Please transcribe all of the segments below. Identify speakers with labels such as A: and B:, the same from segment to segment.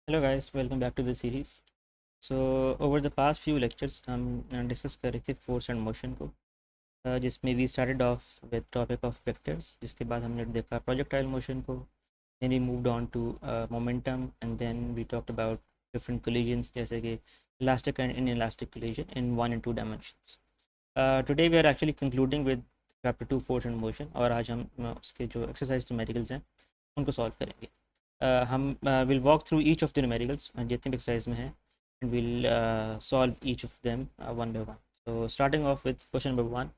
A: Hello guys, welcome back to the series. So over the past few lectures हम discuss कर रहे थे force and motion को, जिसमें we started off with topic of vectors, जिसके बाद हमने देखा प्रोजेक्टाइल मोशन को, then we moved on to momentum, and then we talked about different collisions जैसे कि elastic and inelastic collision in 1 and 2 dimensions. Today we are actually concluding with chapter 2 force and motion, और आज हम उसके जो exercise numericals हैं उनको solve करेंगे. हम will walk through each of the numericals जितने भी एक्सरसाइज में हैं, and will solve each of them one by one. So starting off with question number 1,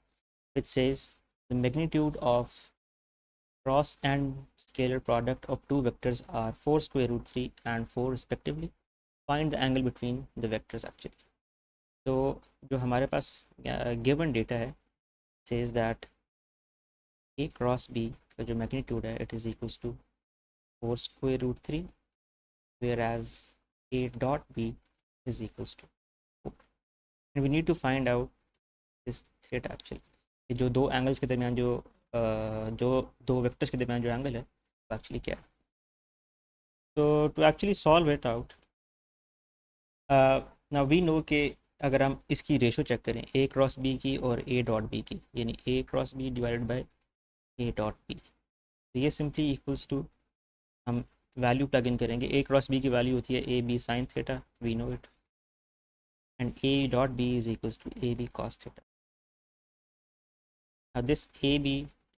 A: which says the magnitude of cross and scalar product of two vectors are 4 square root 3 and 4 respectively. Find the angle between the vectors actually. तो जो हमारे पास given data है says that a cross b का जो magnitude है it is equals to 4 square root 3, whereas a dot b is equals to 4. And we need to find out this theta actually. ये जो दो एंगल्स के दरमियान जो दो वेक्टर्स के दरमियान जो एंगल है वो एक्चुअली क्या है. तो to actually solve it out, now we know कि अगर हम इसकी रेशो चेक करें ए क्रॉस बी की और ए डॉट बी की, यानी a cross b divided by a dot b, तो ये सिंपली इक्वल्स टू, हम वैल्यू प्लग इन करेंगे. ए क्रॉस बी की वैल्यू होती है a b sine theta, we know it, and a dot b is equals to ab cos theta. Now this ab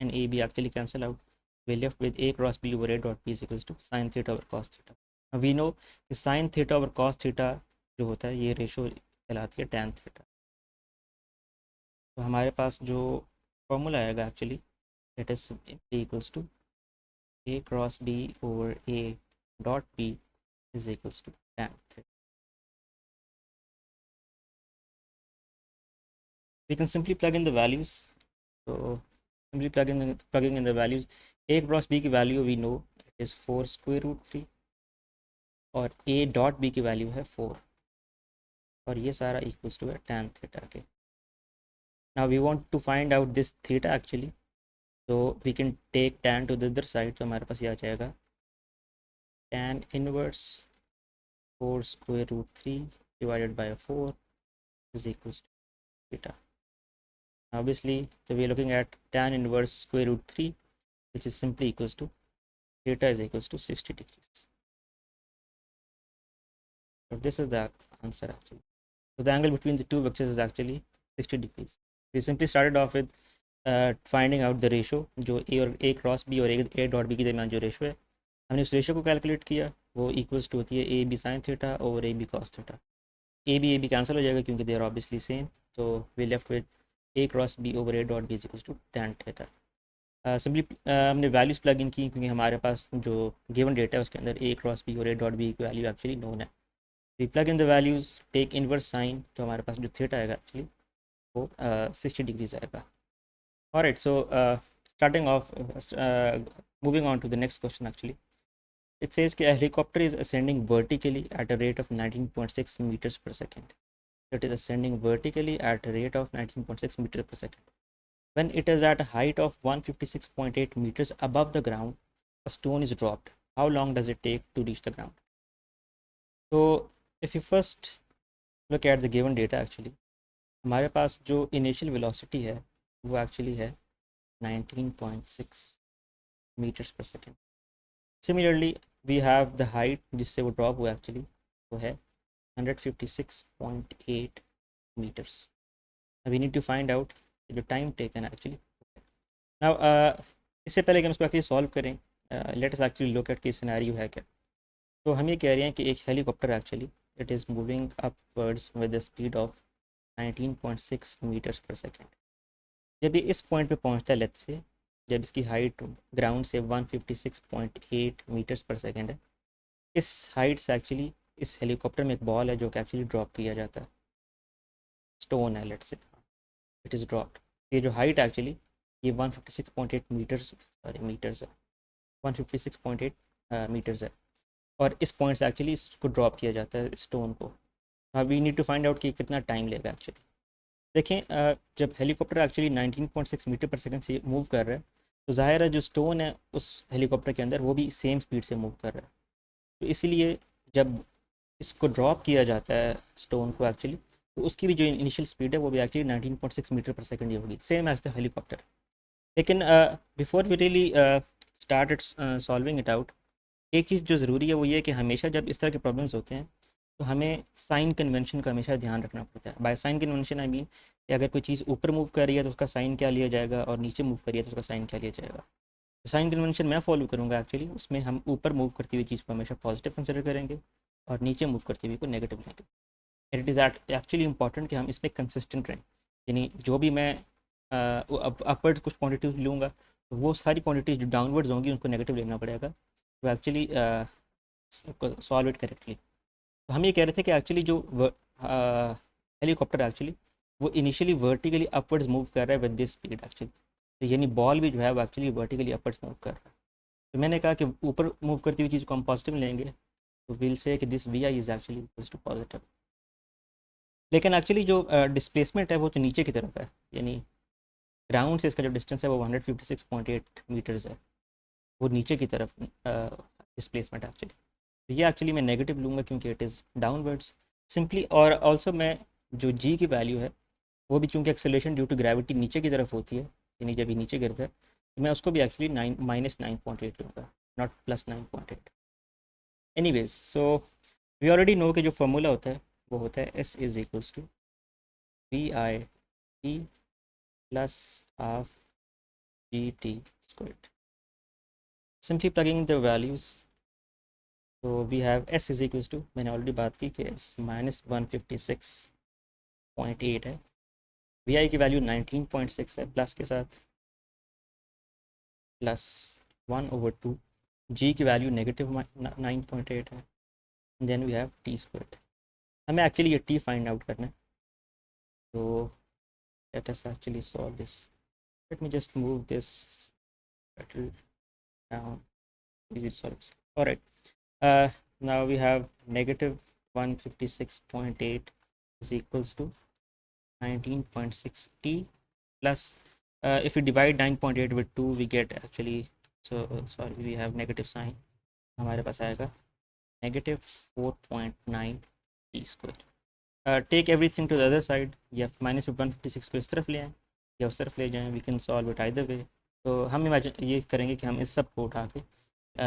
A: and ab actually cancel out. We're left with a cross b over a dot b is equals to sin theta over cos theta. Now we know कि sin theta over cos theta जो होता है ये ratio कहलाती है tan theta. तो हमारे पास जो फॉर्मूला आएगा actually that is equals to a cross b over a dot b is equals to tan theta. We can simply plug in the values. So simply plugging in the values, a cross b की value we know it is 4 square root 3 और a dot b की value है 4, और ये सारा equals to है tan theta के. Now we want to find out this theta actually, तो we can take tan to the other side, तो हमारे पास ये आ जाएगा tan inverse 4 square root 3 divided by 4 is equals to theta. Obviously, so we are looking at tan inverse square root 3, which is simply equals to theta is equals to 60 degrees. So this is the answer actually. So the angle between the two vectors is actually 60 degrees. We simply started off with finding out the ratio, जो a और a cross b और a dot b के दरमियान जो ratio है, हमने उस ratio को कैलकुलेट किया. वो इक्वल्स टू होती है a b sine theta over a b cos theta. a b cancel हो जाएगा क्योंकि दे आर ऑब्वियसली सेम, तो we left with a cross b over a dot b is equals to tan theta. Simply हमने values plug in की क्योंकि हमारे पास जो गिवन डेटा है उसके अंदर a क्रॉस b और a डॉट b की वैल्यू एक्चुअली नोन है. We plug in the values, take inverse sine, तो हमारे पास जो थीटा आएगा एक्चुअली वो 60 डिग्रीज आएगा. Alright, so starting off moving on to the next question actually. It says कि a helicopter is ascending vertically at a rate of 19.6 meters per second. It is ascending vertically at a rate of 19.6 meters per second. When it is at a height of 156.8 meters above the ground, a stone is dropped. How long does it take to reach the ground? So if you first look at the given data actually, हमारे पास जो initial velocity है वो actually है 19.6 meters per second. Similarly, we have the height जिससे वो drop हुआ actually वो है 156.8 meters. We need to find out the time taken actually. Now इससे पहले कि हम इसको एक्चुअली सॉल्व करें, late us actually look eight की सिनेरियो है क्या. तो हम ये कह रहे हैं कि एक helicopter actually it is moving upwards with the speed of 19.6 meters per second. जब ये इस पॉइंट पे पहुंचता है, लेट्स से जब इसकी हाइट ग्राउंड से 156.8 meters per second है, इस हाइट से एक्चुअली इस हेलीकॉप्टर में एक बॉल है जो कि एक्चुअली ड्रॉप किया जाता है, स्टोन है let's say, it is dropped. ये जो हाइट एक्चुअली ये 156.8 मीटर्स मीटर्स है, 156.8 मीटर्स है, और इस पॉइंट से एक्चुअली इसको ड्रॉप किया जाता है स्टोन को. अब we need to find out कि कितना टाइम लेगा एक्चुअली. देखें, जब हेलीकॉप्टर एक्चुअली 19.6 मीटर पर सेकंड से मूव कर रहा है, तो जाहिर है जो स्टोन है उस हेलीकॉप्टर के अंदर वो भी सेम स्पीड से मूव कर रहा है. तो इसीलिए जब इसको ड्रॉप किया जाता है स्टोन को एक्चुअली, तो उसकी भी जो इनिशियल स्पीड है वो भी एक्चुअली 19.6 मीटर पर सेकंड ही होगी, सेम एज द हेलीकॉप्टर। लेकिन before we really start solving it out, एक चीज़ जो ज़रूरी है वो ये है कि हमेशा जब इस तरह के प्रॉब्लम्स होते हैं तो हमें साइन कन्वेंशन का हमेशा ध्यान रखना पड़ता है। By sine convention I mean कि अगर कोई चीज़ ऊपर मूव कर रही है तो उसका साइन क्या लिया जाएगा, और नीचे मूव कर रही है तो उसका साइन क्या लिया जाएगा। तो साइन कन्वेंशन मैं फॉलो करूँगा एक्चुअली, उसमें हम ऊपर मूव करती हुई चीज़ को हमेशा पॉजिटिव कंसिडर करेंगे और नीचे मूव करती हुई को नेगेटिव लेंगे। इट इज़ एक्चुअली इंपॉर्टेंट कि हम इसमें कंसिस्टेंट रहें, यानी जो भी मैं अपवर्ड कुछ क्वान्टिटीज लूँगा तो वो सारी क्वान्टिटीज जो डाउनवर्ड्स होंगी उनको नेगेटिव लेना पड़ेगा तो एक्चुअली सॉल्व इट करेक्टली। तो हम ये कह रहे थे कि एक्चुअली जो हेलीकॉप्टर एक्चुअली वो इनिशियली वर्टिकली अपवर्ड्स मूव कर रहा है विद दिस स्पीड एक्चुअली, तो यानी बॉल भी जो है वो एक्चुअली वर्टिकली अपवर्ड्स मूव कर रहा है। तो मैंने कहा कि ऊपर मूव करती हुई चीज़ को हम पॉजिटिव लेंगे, तो विल से कि this V I is actually equals to positive. लेकिन एक्चुअली जो डिस्प्लेसमेंट है वो तो नीचे की तरफ है, यानी ग्राउंड से इसका जो डिस्टेंस है वो 156.8 मीटर्स है, वो नीचे की तरफ डिस्प्लेसमेंट है एक्चुअली। तो ये एक्चुअली मैं नेगेटिव लूँगा क्योंकि इट इज़ डाउनवर्ड्स सिंपली। और ऑल्सो मैं जो जी की वैल्यू है वो भी चूँकि एक्सेलरेशन ड्यू टू ग्रेविटी नीचे की तरफ होती है, यानी जब ये नीचे गिरता है, तो मैं उसको भी एक्चुअली -9.8 लूँगा, not +9.8। Anyways, so we already know कि जो फार्मूला होता है वो होता है S is equals to VI T plus half GT squared. Simply plugging the values, so we have S is equals to, मैंने ऑलरेडी बात की कि S -156.8 है, VI की वैल्यू 19.6 है प्लस के साथ, प्लस 1/2, G की वैल्यू -9.8 है, then we have T squared. हमें एक्चुअली ये T फाइंड आउट करना है, तो let us actually solve this. Let me just move this down, easy to solve. All right, now we have -156.8 is equals to 19.6 T plus, if we divide 9.8 with 2 we get actually, so sorry, we have negative sign, हमारे पास आएगा -4.9 T square. Take everything to the other side, या -156 को इस तरफ ले आएँ या उस तरफ ले जाएँ, we can solve it either way. तो हम इमेजिन ये करेंगे कि हम इस सब को उठा के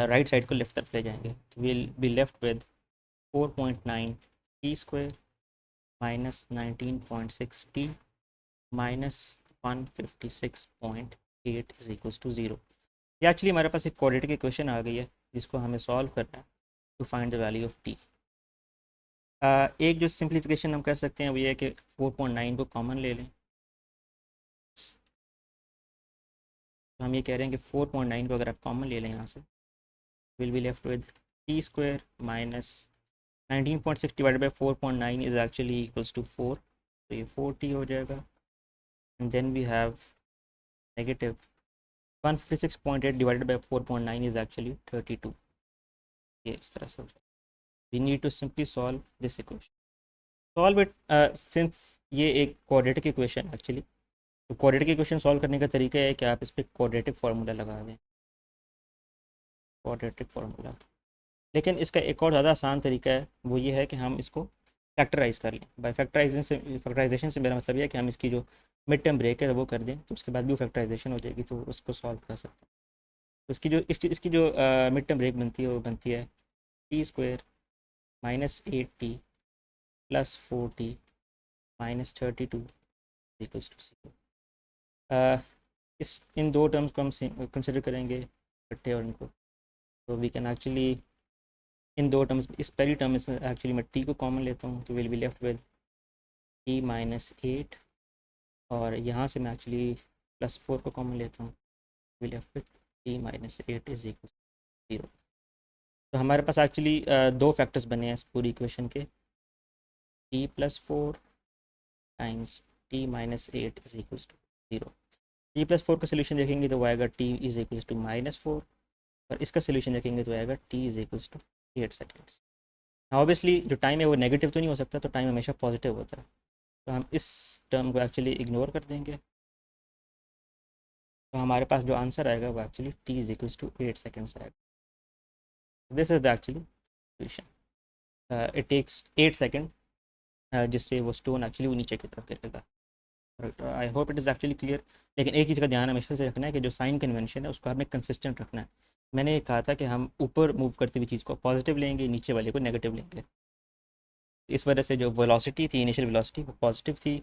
A: राइट साइड को लेफ्ट तरफ ले जाएंगे, तो will be left with 4.9 T square minus 19.6 T minus 156.8 is equals to 0। ये एक्चुअली हमारे पास एक क्वाड्रेटिक इक्वेशन आ गई है जिसको हमें सॉल्व करना है to find the value of T। एक जो सिंप्लीफिकेशन हम कर सकते हैं वो ये है कि 4.9 को कॉमन ले लें, तो हम ये कह रहे हैं कि 4.9 को अगर आप कॉमन ले लें यहाँ से, will be left with T square minus 19.6 divided by 4.9 is actually equals to 4, तो ये 4T हो जाएगा, and then we have negative 156.8 divided by 4.9 is actually 32। ये इस तरह से हो जाएगा। We need to simply solve this equation, solve it since ये एक क्वाड्रेटिक इक्वेशन एक्चुअली, तो क्वाड्रेटिक इक्वेशन सॉल्व करने का तरीका है कि आप इस पर क्वाड्रेटिक फार्मूला लगा दें, क्वाड्रेटिक फार्मूला। लेकिन इसका एक और ज़्यादा आसान तरीका है, वो ये है कि हम इसको फैक्टराइज कर लें। बाय फैक्टराइजेशन से मेरा मतलब ये है कि हम इसकी जो मिड टर्म ब्रेक है वो कर दें, तो उसके बाद भी वो फैक्टराइजेशन हो जाएगी, तो उसको सॉल्व कर सकते हैं। तो इसकी जो मिड टर्म ब्रेक बनती है वो बनती है T square -8T plus 4T minus 32 equals to 0। इस इन दो टर्म्स को हम कंसिडर करेंगे इकट्ठे, और इनको तो वी कैन एक्चुअली इन दो टर्म्स, इस पहली टर्म इसमें एक्चुअली मैं T को कॉमन लेता हूँ, तो will be left with T -8, और यहाँ से मैं एक्चुअली +4 को कॉमन लेता हूँ, will left with T -8 is equal 0। तो हमारे पास एक्चुअली दो फैक्टर्स बने हैं इस पूरी इक्वेशन के, T +4 times T -8 is equal to 0। T +4 का सोल्यूशन देखेंगे तो वो आएगा T इज इक्वल टू -4, और इसका सोल्यूशन देखेंगे तो आएगा T is equal to 8 seconds. Obviously जो टाइम है वो नेगेटिव तो नहीं हो सकता, तो टाइम हमेशा पॉजिटिव होता है, तो हम इस टर्म को एक्चुअली इग्नोर कर देंगे, तो हमारे पास जो आंसर आएगा वो actually T is equal to 8 seconds आएगा। This is the actually solution. It takes 8 second जिससे वो स्टोन एक्चुअली वो नीचे की तरफ गिरेगा। I hope it is actually clear. लेकिन एक चीज़ का ध्यान हमेशा से रखना है कि जो साइन कन्वेंशन है उसको हमें कंसिस्टेंट रखना है। मैंने कहा था कि हम ऊपर मूव करती हुई चीज़ को पॉजिटिव लेंगे, नीचे वाले को नेगेटिव लेंगे। इस वजह से जो वेलोसिटी थी, इनिशियल वेलोसिटी वो पॉजिटिव थी,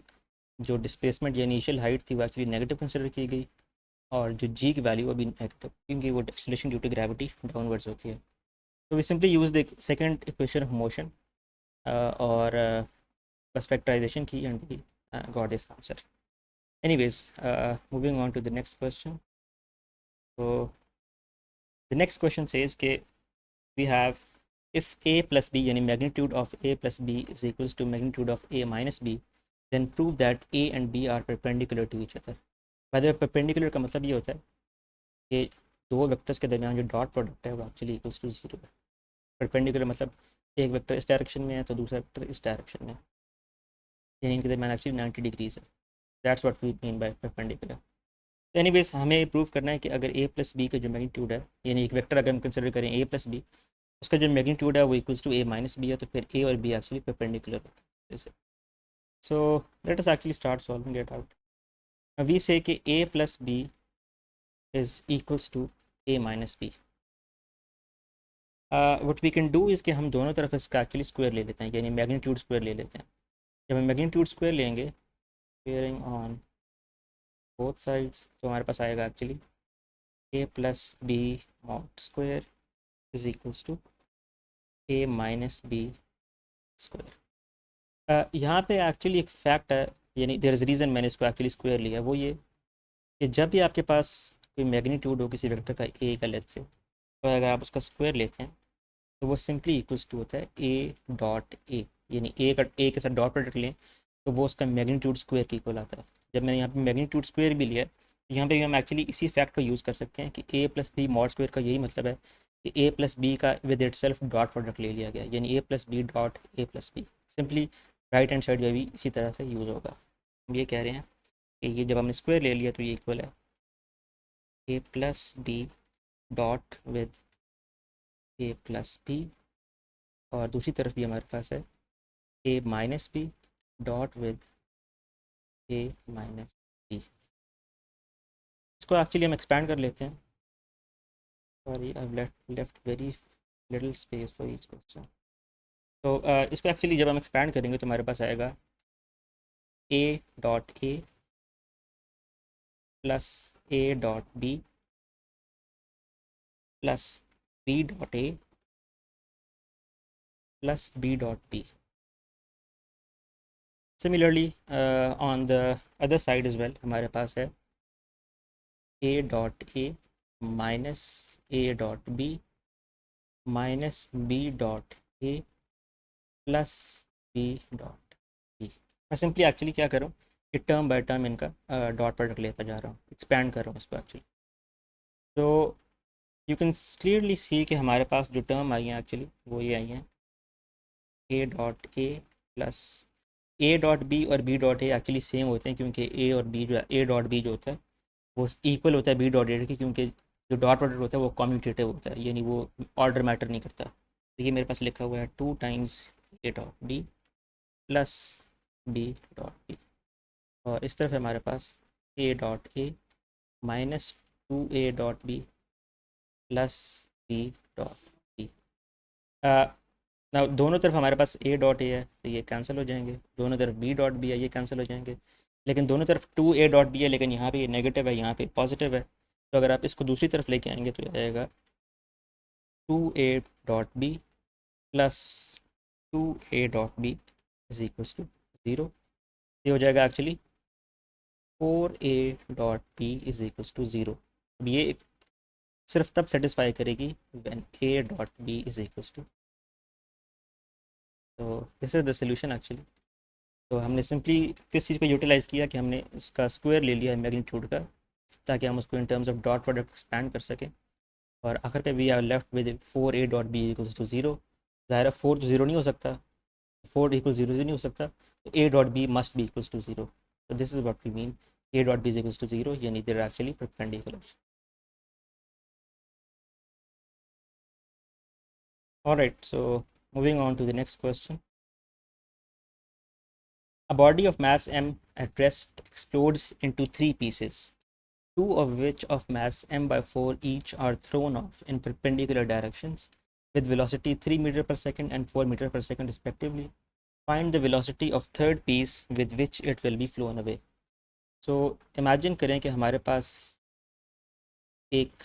A: जो डिस्प्लेसमेंट या इनिशियल हाइट थी वो एक्चुअली नेगेटिव कंसिडर की गई, और जो जी की वैल्यू अभी नेगेटिव, क्योंकि वो acceleration due to gravity downwards होती है। तो we simply use the second equation of motion और बस फैक्टराइजेशन की and we got this answer. Anyways, moving on to the next question. So the next question says that we have, if a plus b यानी magnitude of a plus b is equals to magnitude of a minus b, then prove that a and b are perpendicular to each other. By the way, perpendicular का मतलब ये होता है कि दो vectors के दरमियान जो डॉट प्रोडक्ट है वो एक्चुअली इक्वल्स टू जीरो है। परपेंडिकुलर मतलब एक वेक्टर इस डायरेक्शन में है तो दूसरा वेक्टर इस डायरेक्शन में है, यानी इनके दरमियान एक्चुअली 90 डिग्रीज है। That's what we mean by perpendicular. तो एनीवेज हमें प्रूव करना है कि अगर a प्लस बी का जो मैग्नीट्यूड है, यानी एक वेक्टर अगर हम कंसिडर करें a प्लस बी, उसका जो मैग्नीट्यूड है वो equals to a minus b है, तो फिर a और b एक्चुअली परपेंडिकुलर होता है। So let us actually start solving it out. We say कि a plus b is equals to a minus b. What we can do is कि हम दोनों तरफ इसका एक्चुअली स्क्वायर ले लेते हैं, यानी मैग्नीट्यूड स्क्वायर ले लेते हैं। जब हम मैग्नीट्यूड स्क्वायर लेंगे स्क्वेयरिंग ऑन बोथ साइड्स, तो हमारे पास आएगा actually a plus b mod square is equals to a minus b square. यहाँ पे एक्चुअली एक फैक्ट है, यानी देयर इज़ रीज़न मैंने इसको एक्चुअली स्क्वायर लिया, वो ये कि जब भी आपके पास कोई मैग्नीट्यूड हो किसी वेक्टर का a का, लेट से, तो अगर आप उसका स्क्वायर लेते हैं तो वो सिंपली इक्वल्स टू होता है a डॉट a, यानी a के साथ डॉट प्रोडक्ट लें तो वो उसका मैग्नीट्यूड स्क्वायर के इक्वल आता है। जब मैंने यहाँ पे मैग्नीट्यूड स्क्वायर भी लिया है, तो यहाँ पे भी हम एक्चुअली इसी फैक्ट को यूज़ कर सकते हैं कि a plus b mod square का यही मतलब है कि a प्लस बी का with itself dot product ले लिया गया, यानी a plus b dot a plus b. Simply right hand side में भी इसी तरह से यूज़ होगा। हम ये कह रहे हैं कि ये जब हमने स्क्वायर ले लिया तो ये इक्वल है a plus b dot with a plus b, और दूसरी तरफ भी हमारे पास है a minus b dot with a minus b. इसको एक्चुअली हम एक्सपैंड कर लेते हैं। Sorry I left very little space for each question. तो इसको एक्चुअली जब हम एक्सपैंड करेंगे तो हमारे पास आएगा a dot a plus a dot b plus b dot a plus b dot b। Similarly on the other side is well हमारे पास है a dot a minus a dot b minus b dot a plus b dot b। मैं simply actually क्या कर रहा हूँ कि term by term इनका डॉट प्रोडक्ट लेता जा रहा हूँ, एक्सपैंड कर रहा हूँ इसको एक्चुअली। तो यू कैन क्लियरली सी कि हमारे पास जो टर्म आई हैं एक्चुअली वो ये आई हैं a dot a plus a dot b और b dot a actually same होते हैं, क्योंकि a और b जो है a डॉट b जो होता है वो इक्वल होता है b डॉट a के, क्योंकि जो डॉट प्रोडक्ट होता है वो कॉम्यूटेटिव होता है, यानी वो ऑर्डर मैटर नहीं करता। तो ये मेरे पास लिखा हुआ है 2 times a dot b plus b dot b, और इस तरफ हमारे पास a dot a minus 2a dot b plus b dot b। ना दोनों तरफ हमारे पास a डॉट a है तो ये कैंसिल हो जाएंगे, दोनों तरफ b डॉट b है ये कैंसिल हो जाएंगे, लेकिन दोनों तरफ 2a डॉट b है, लेकिन यहाँ पे ये नेगेटिव है यहाँ पे पॉजिटिव है। तो अगर आप इसको दूसरी तरफ लेके आएंगे तो ये आएगा 2a dot b plus 2a dot b is equals to 0। ये हो जाएगा actually 4a dot b is equals to 0। अब ये सिर्फ तब सेटिस्फाई करेगी when a dot b is equals to. तो this is the solution actually. तो हमने सिंपली किस चीज़ को यूटिलाइज़ किया कि हमने इसका स्क्वायर ले लिया है मैग्नीट्यूड का, ताकि हम उसको in terms of dot product expand कर सकें, और आखिर पे we are left with 4a dot b equals to 0। ज़ाहिर है 4 तो 0 नहीं हो सकता, 4 इक्वल 0 नहीं हो सकता, तो a dot b must be equals to 0। तो this is what we mean a dot b is equals to 0, यानी they are actually perpendicular. Alright, so moving on to the next question. A body of mass m at rest explodes into three pieces, two of which of mass m by 4 each are thrown off in perpendicular directions with velocity 3 meter per second and 4 meter per second respectively. Find the velocity of third piece with which it will be flown away. So imagine करें कि हमारे पास एक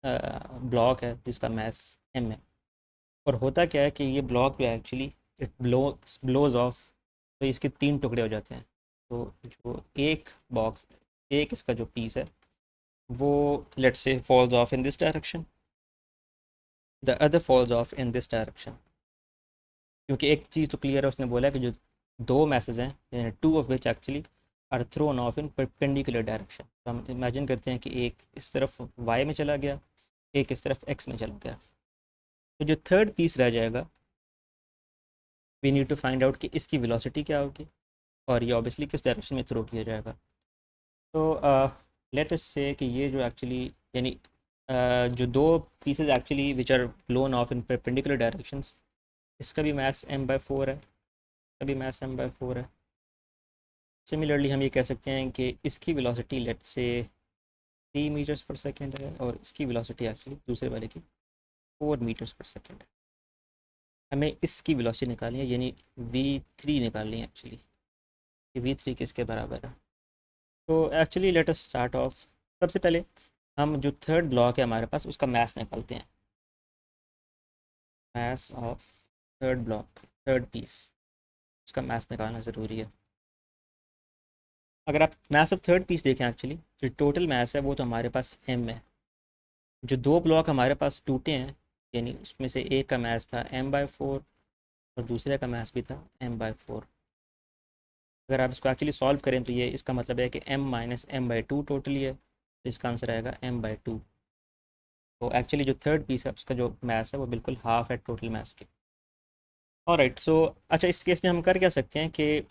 A: block है जिसका मास m है, और होता क्या है कि ये ब्लॉक जो है एक्चुअली इट ब्लोज ऑफ, तो इसके तीन टुकड़े हो जाते हैं। तो जो एक इसका जो पीस है वो let's say falls off in this direction, the other falls off in this direction. क्योंकि एक चीज़ तो क्लियर है, उसने बोला कि जो दो मैसेज हैं, two of which actually are thrown off in perpendicular direction. तो हम इमेजिन करते हैं कि एक इस तरफ वाई में चला गया, एक इस तरफ एक्स में चला गया। तो जो थर्ड पीस रह जाएगा, we need to find out कि इसकी वेलोसिटी क्या होगी और ये ऑब्वियसली किस डायरेक्शन में थ्रो किया जाएगा। तो लेट अस से कि ये जो एक्चुअली यानी जो दो pieces actually which are blown off in perpendicular directions, इसका भी मास m/4 है, इसका भी मास m/4 है। सिमिलरली हम ये कह सकते हैं कि इसकी वेलोसिटी लेट्स से 3 मीटर्स पर सेकेंड है और इसकी वेलोसिटी एक्चुअली दूसरे वाले की 4 मीटर्स पर सेकेंड है। हमें इसकी वेलोसिटी निकालनी है, यानी v3 निकालनी है एक्चुअली, कि v3 किसके बराबर है। तो actually let us start of. सबसे पहले हम जो थर्ड ब्लॉक है हमारे पास उसका मास निकालते हैं, mass of third block, third piece, उसका मास निकालना ज़रूरी है। अगर आप मास ऑफ थर्ड पीस देखें एक्चुअली जो टोटल मास है वो तो हमारे पास m है। जो दो ब्लॉक हमारे पास टूटे हैं, यानी उसमें से एक का मास था m/4 और दूसरे का मास भी था m/4। अगर आप इसको एक्चुअली सॉल्व करें तो ये इसका मतलब है कि m - m/2 टोटली है, तो इसका आंसर आएगा m/2। तो एक्चुअली जो थर्ड पीस है उसका जो मास है वो बिल्कुल हाफ है टोटल मास के। ऑलराइट, सो अच्छा इस केस में हम कर क्या सकते हैं कि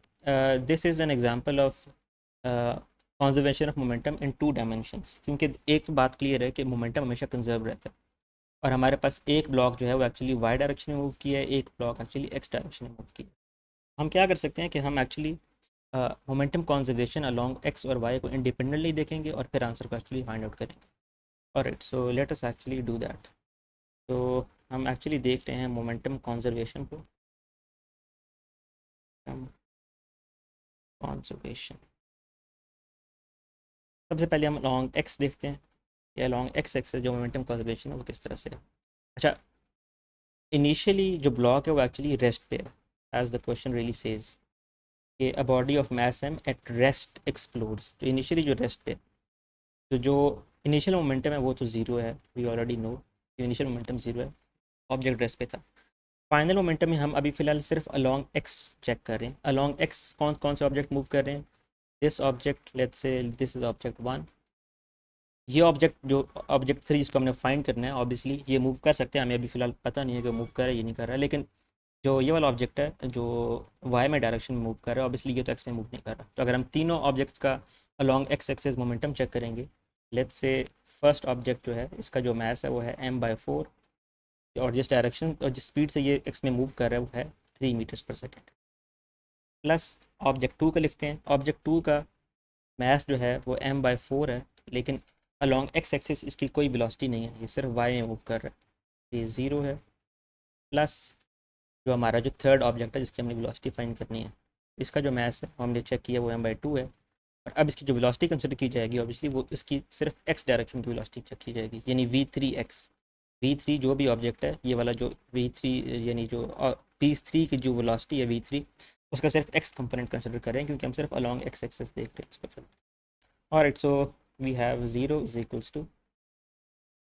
A: this is an example of conservation of momentum in to dimensions. क्योंकि एक बात क्लियर है कि मोमेंटम हमेशा कंजर्व रहता है, और हमारे पास एक ब्लॉक जो है वो एक्चुअली वाई डायरेक्शन में मूव किया है, एक ब्लॉक एक्चुअली एक्स डायरेक्शन में मूव किया है। हम क्या कर सकते हैं कि हम actually momentum conservation along x और वाई को इंडिपेंडेंटली देखेंगे और फिर आंसर को एक्चुअली फाइंड आउट करेंगे। Alright, so let us actually do that. तो हम एक्चुअली देख रहे हैं मोमेंटम कंजर्वेशन को, कंजर्वेशन। सबसे पहले हम लॉन्ग एक्स देखते हैं या लॉन्ग एक्स एक्स जो मोमेंटम कंजर्वेशन है वो किस तरह से है। अच्छा, इनिशियली जो ब्लॉक है वो एक्चुअली रेस्ट पे है, as the question really says कि a body of mass m at rest explodes. तो इनिशियली जो रेस्ट पे, तो जो इनिशियल मोमेंटम है वो तो ज़ीरो है, we already know initial momentum zero है, ऑब्जेक्ट रेस्ट पे था। फाइनल मोमेंटम में हम अभी फ़िलहाल सिर्फ अलॉन्ग एक्स चेक कर रहे हैं। अलॉन्ग एक्स कौन कौन से ऑब्जेक्ट मूव कर रहे हैं, this object, let's say this is object 1, ये ऑब्जेक्ट जो ऑब्जेक्ट 3 जिसको हमने फाइंड करना है, ऑब्वियसली ये मूव कर सकते हैं, हमें अभी फ़िलहाल पता नहीं है कि मूव कर रहा है ये नहीं कर रहा है। लेकिन जो ये वाला ऑब्जेक्ट है जो वाई में डायरेक्शन में मूव कर रहा है, ऑब्वियसली ये तो एक्स में मूव नहीं कर रहा। तो अगर हम तीनों ऑब्जेक्ट्स का along x axis momentum check करेंगे, लेट्स से फर्स्ट ऑब्जेक्ट जो है इसका जो मास है वो है m/4, और जिस डायरेक्शन और जिस स्पीड से ये एक्स में मूव कर रहा है वो है 3 मीटर्स पर सेकेंड। प्लस ऑब्जेक्ट 2 का लिखते हैं, ऑब्जेक्ट 2 का मास जो है वो m/4 है, लेकिन अलॉन्ग एक्स एक्सिस इसकी कोई वेलोसिटी नहीं है, ये सिर्फ वाई में मूव कर रहा है, ये 0 है। प्लस जो हमारा जो थर्ड ऑब्जेक्ट है जिसकी हमने वेलोसिटी फाइंड करनी है, इसका जो मास है हमने चेक किया वो m/2 है। और अब इसकी जो वेलोसिटी कंसिडर की जाएगी, ऑब्वियसली वो इसकी सिर्फ एक्स डायरेक्शन की वेलोसिटी चेक की जाएगी, यानी v3x। v3 जो भी ऑब्जेक्ट है, ये वाला जो v3 यानी जो पीस 3 की जो वेलोसिटी है v3, उसका सिर्फ एक्स कंपोनेंट कंसिडर करें क्योंकि हम सिर्फ अलॉन्ग एक्स एक्सेस देख रहे हैं इसको। Alright, so we have 0 is equals to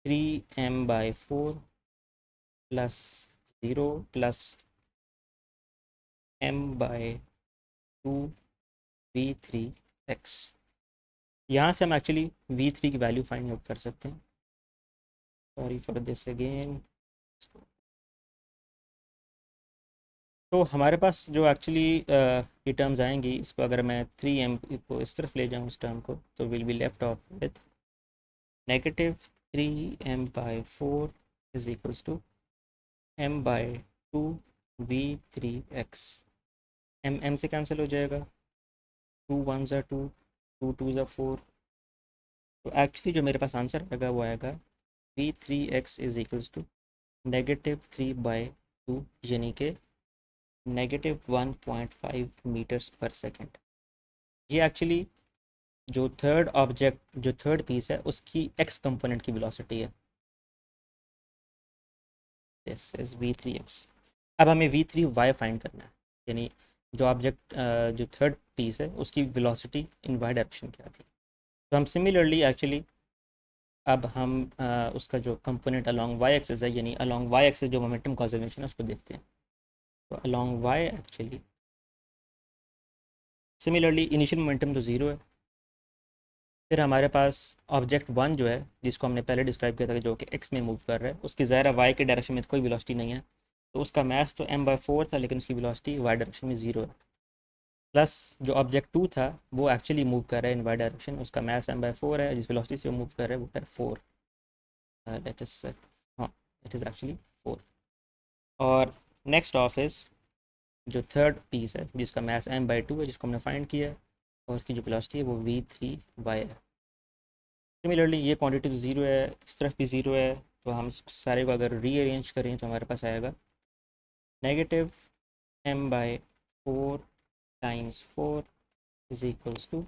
A: 3m/4 plus 0 plus m/2 v3x। यहाँ से हम एक्चुअली v3 की वैल्यू फाइंड आउट कर सकते हैं। Sorry for this again. तो हमारे पास जो एक्चुअली ये टर्म्स आएंगी, इसको अगर मैं 3m को इस तरफ ले जाऊँ इस टर्म को, तो will be left off with -3m/4 is equals to m/2 v3x, m से कैंसिल हो जाएगा, 2 1 ज़ा 2, 2 2 ज़ा 4। तो एक्चुअली जो मेरे पास आंसर आएगा वो आएगा v3x इज इक्वल्स टू -3/2, यानी कि -1.5 मीटर्स पर सेकेंड। ये एक्चुअली जो थर्ड पीस है उसकी एक्स कंपोनेंट की वेलोसिटी है। This is v3x। अब हमें v3y फाइंड करना है, यानी जो ऑब्जेक्ट जो थर्ड पीस है उसकी वेलोसिटी इन वाई डायरेक्शन क्या थी। तो हम सिमिलरली एक्चुअली अब हम उसका जो कंपोनेंट अलोंग वाई एक्सिस है, यानी अलोंग वाई एक्सिस जो मोमेंटम कंजर्वेशन है उसको देखते हैं। तो along y actually similarly initial momentum तो ज़ीरो है, फिर हमारे पास ऑब्जेक्ट वन जो है जिसको हमने पहले डिस्क्राइब किया था जो कि एक्स में मूव कर रहा है, उसकी ज़ाहिर वाई के डायरेक्शन में कोई वेलोसिटी नहीं है, तो उसका मास तो m/4 था, लेकिन उसकी वेलोसिटी वाई डायरेक्शन में ज़ीरो है। प्लस जो ऑब्जेक्ट टू था वो एक्चुअली मूव कर रहा है इन वाई डायरेक्शन, उसका मास m/4 है, जिस वेलोसिटी से वो मूव कर रहा है वो है 4। दैट इज हाँ, इट इज़ एक्चुअली 4। और नेक्स्ट ऑफ इज जो थर्ड पीस है जिसका मास m/2 है, जिसको हमने फाइंड किया है, और उसकी जो वेलोसिटी है वो v3y है। सिमिलरली ये क्वांटिटी तो ज़ीरो है, इस तरफ भी ज़ीरो है, तो हम इस सारे को अगर रीअरेंज करें तो हमारे पास आएगा -m/4 times 4 is equals to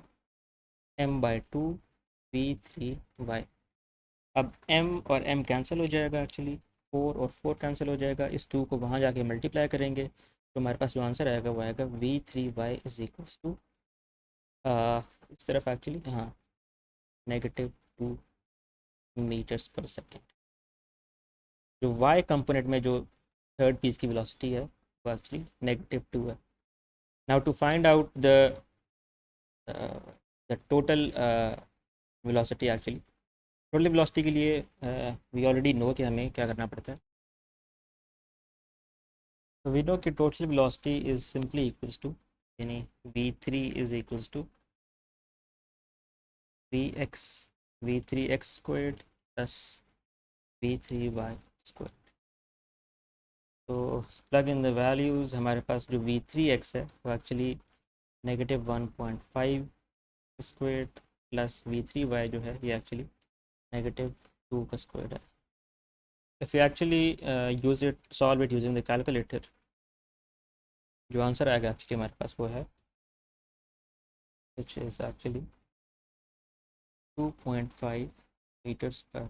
A: m/2 v3y। अब m और m कैंसिल हो जाएगा, एक्चुअली 4 और 4 कैंसिल हो जाएगा, इस 2 को वहाँ जाके मल्टीप्लाई करेंगे तो हमारे पास जो आंसर आएगा वो आएगा v3y इज इक्वल्स टू इस तरफ एक्चुअली हाँ -2 मीटर्स पर सेकेंड। जो y कंपोनेंट में जो थर्ड पीस की वेलोसिटी है वो एक्चुअली -2 है। Now to find out the total velocity, actually total velocity के लिए वी ऑलरेडी नो कि हमें क्या करना पड़ता है। तो वी नो कि total velocity is simply equals to, यानी v3 is equals to v3x squared plus v3y squared. तो प्लग इन द वैल्यूज़, हमारे पास जो v3x है वो एक्चुअली -1.5 स्क्वायर प्लस v3y जो है ये एक्चुअली -2 का स्क्वायर है। If you actually use it solve it using the calculator, जो आंसर आएगा एक्चुअली हमारे पास वो है विच इज़ एक्चुअली 2.5 मीटर्स पर।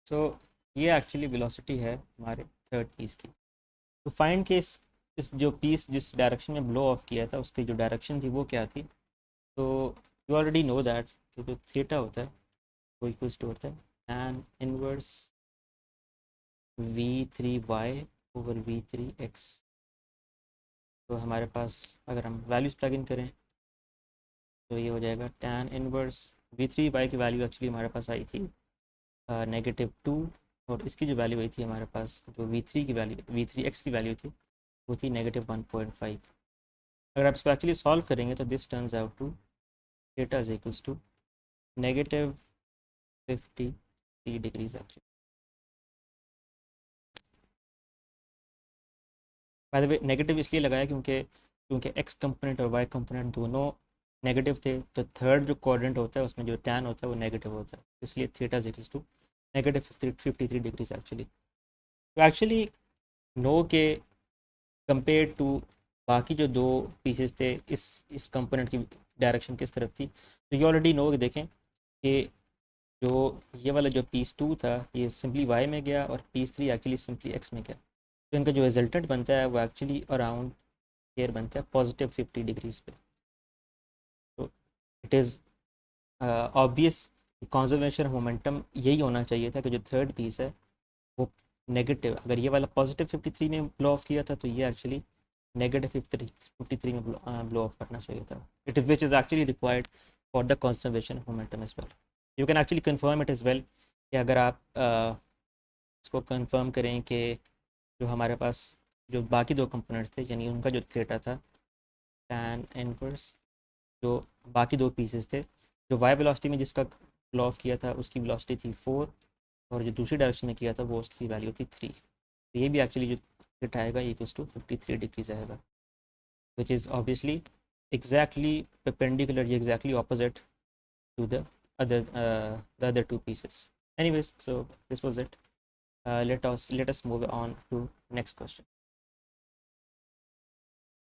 A: सो ये एक्चुअली वेलोसिटी है हमारे थर्ड पीस की। तो फाइंड के इस जो पीस जिस डायरेक्शन में ब्लो ऑफ किया था उसकी जो डायरेक्शन थी वो क्या थी। तो यू ऑलरेडी नो दैट कि जो थीटा होता है वो इक्वल्स टू होता है tan inverse v3y over v3x। तो हमारे पास अगर हम वैल्यूज प्लग इन करें तो ये हो जाएगा tan इनवर्स v3y की वैल्यू एक्चुअली हमारे पास आई थी -2, और इसकी जो वैल्यू आई थी हमारे पास जो v3 की वैल्यू v3x की वैल्यू थी वो थी -1.5। अगर आप इसको एक्चुअली सॉल्व करेंगे तो this turns out to theta is equals to -53 degrees actually. By the way negative इसलिए लगाया क्योंकि एक्स कंपोनेंट और वाई कंपोनेंट दोनों नेगेटिव थे, तो थर्ड जो क्वाड्रेंट होता है उसमें जो टैन होता है वो नेगेटिव होता है, इसलिए theta is equals to -53 degrees actually. तो एक्चुअली नो के कंपेयर टू बाकी जो दो पीसेस थे इस कंपोनेंट की डायरेक्शन किस तरफ थी, तो ये ऑलरेडी नो देखें कि जो ये वाला जो पीस टू था ये सिंपली वाई में गया और piece three actually simply x में गया। तो इनका जो रिजल्टेंट बनता है वो एक्चुअली अराउंड एयर बनता है +50 डिग्रीज पे। तो it is obvious conservation momentum यही होना चाहिए था कि जो थर्ड पीस है वो नेगेटिव, अगर ये वाला +53 में ब्लो ऑफ किया था तो ये एक्चुअली -53 में ब्लो ऑफ करना चाहिए था, it which is actually required for the conservation of momentum as well. You can actually confirm it as well कि अगर आप इसको कंफर्म करें कि जो हमारे पास जो बाकी दो कंपोनेंट्स थे यानी उनका जो थीटा था tan इनवर्स, जो बाकी दो पीसेस थे, जो वाई वेलोसिटी में जिसका ब्लो ऑफ किया था उसकी वेलोसिटी थी 4, और जो दूसरी डायरेक्शन में किया था वो उसकी वैल्यू थी 3। तो ये भी एक्चुअली जो इट आएगा इक्वल्स टू 53 डिग्रीज आएगा, which is obviously exactly perpendicular, exactly opposite to the other two pieces. Anyways, so this was it. Let us move on to next question.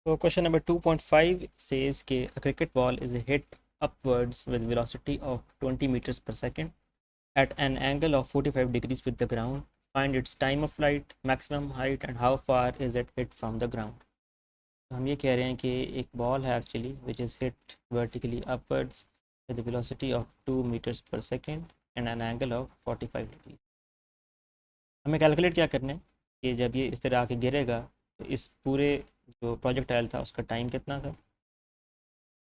A: So question number 2.5 says that a cricket ball is hit upwards with velocity of 20 meters per second at an angle of 45 degrees with the ground. Find its time of flight, maximum height, and how far is it hit from the ground. तो हम ये कह रहे हैं कि एक ball है actually which is hit vertically upwards with the velocity of 2 meters per second and an angle of 45 degree. हमें कैलकुलेट क्या करना है कि जब ये इस तरह आके गिरेगा तो इस पूरे जो प्रोजेक्टाइल था उसका टाइम कितना था,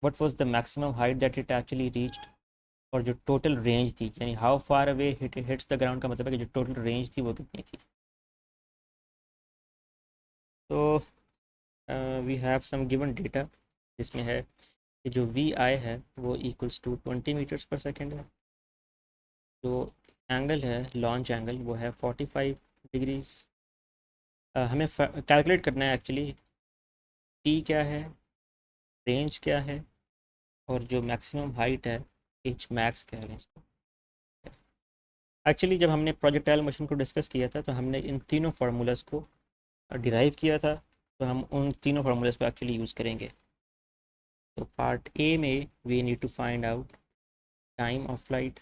A: what was the maximum height that it actually reached, और जो टोटल रेंज थी यानी how far away hits the ground का मतलब है कि जो टोटल रेंज थी वो कितनी थी। तो we have some given data जिसमें है कि जो वी आई है वो equals to 20 meters per second है, जो एंगल है लॉन्च एंगल वो है 45 डिग्रीज। हमें कैलकुलेट करना है एक्चुअली टी क्या है, रेंज क्या है, और जो मैक्सिमम हाइट है एच मैक्स कह रहे हैं इसको। एक्चुअली जब हमने प्रोजेक्टाइल मोशन को डिस्कस किया था तो हमने इन तीनों फार्मूलाज को डिराइव किया था, तो हम उन तीनों फार्मूलाज को एक्चुअली यूज़ करेंगे। तो पार्ट ए में we need to find out time of flight.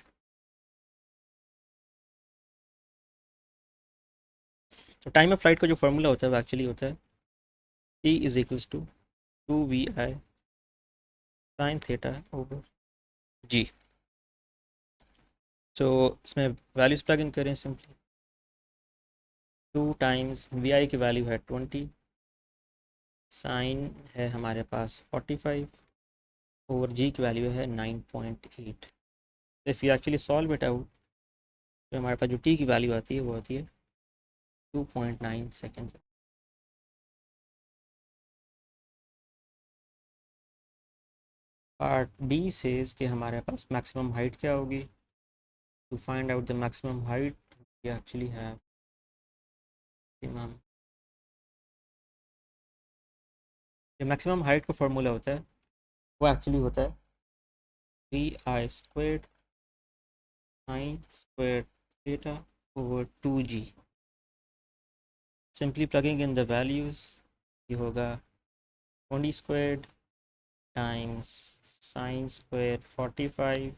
A: तो टाइम ऑफ फ्लाइट का जो फार्मूला होता है वो एक्चुअली होता है E is equals to 2vi sine theta over g. तो इसमें वैल्यूज प्लग इन करें सिंपली, 2 टाइम्स vi की वैल्यू है 20, साइन है हमारे पास 45 ओवर जी की वैल्यू है 9.8। If you actually solve it out तो हमारे पास जो टी की वैल्यू आती है वो आती है 2.9 सेकेंड्स। पार्ट बी सेज कि हमारे पास मैक्सिमम हाइट क्या होगी। To find out the maximum height we actually have maximum height का फॉर्मूला होता है वो एक्चुअली होता है vi² sin squared theta over 2g। Simply plugging in the values ये होगा 20² times sine square 45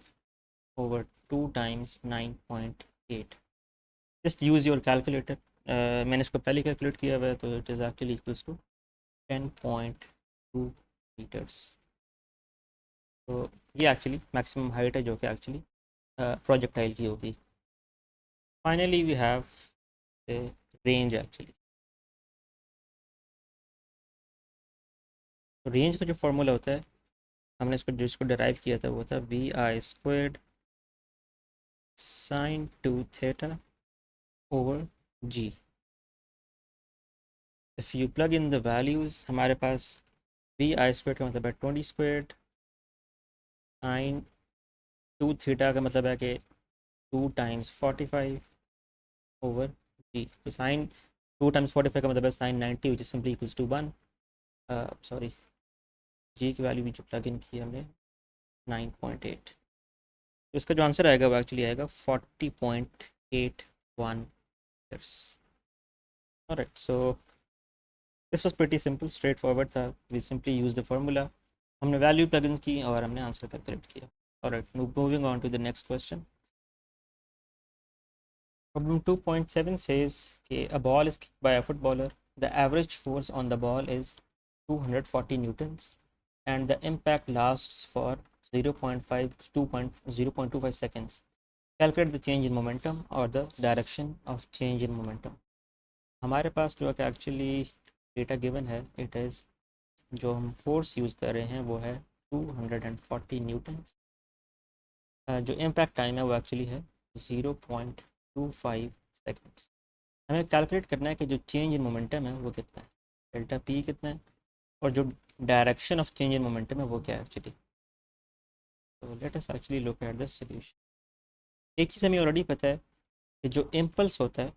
A: over 2 times 9.8। Just use your calculator. मैंने इसको पहले कैलकुलेट किया हुआ है तो it is actually equals to 10.2 meters। तो ये एक्चुअली मैक्सिमम हाइट है जो कि एक्चुअली प्रोजेक्टाइल की होगी। Finally we have range actually. तो रेंज का जो फॉर्मूला होता है हमने इसको जिसको डिराइव किया था वो था vi² sin 2 theta over g। If you plug in the values हमारे पास vi² का मतलब है 20² sin 2 थीटा का मतलब है कि 2 टाइम्स 45 ओवर जी। तो साइन 2 टाइम्स 45 का मतलब है sine 90 which is simply equals to 1। Sorry g की वैल्यू भी जो प्लग इन की हमने 9.8। तो इसका जो आंसर आएगा वो एक्चुअली आएगा 40.81 years। Alright, so this was pretty simple, straightforward था। We simply use the formula, हमने वैल्यू प्लग इन की और हमने आंसर कैलकुलेट किया। Alright, moving on to the next question. Problem 2.7 says a ball is kicked by a footballer. The average force on the ball is 240 newtons and the impact lasts for 0.25 seconds. Calculate the change in momentum or the direction of change in momentum. हमारे पास जो है actually data given है, it is जो हम force use कर रहे हैं वो है 240 न्यूटन्स। जो इम्पैक्ट टाइम है वो एक्चुअली है 0.25 सेकेंड्स। हमें कैलकुलेट करना है कि जो चेंज इन मोमेंटम है वो कितना है, डेल्टा पी कितना है, और जो direction of change in momentum है वो क्या है एक्चुअली। तो let us actually look at the solution. एक चीज़ हमें ऑलरेडी पता है कि जो इम्पल्स होता है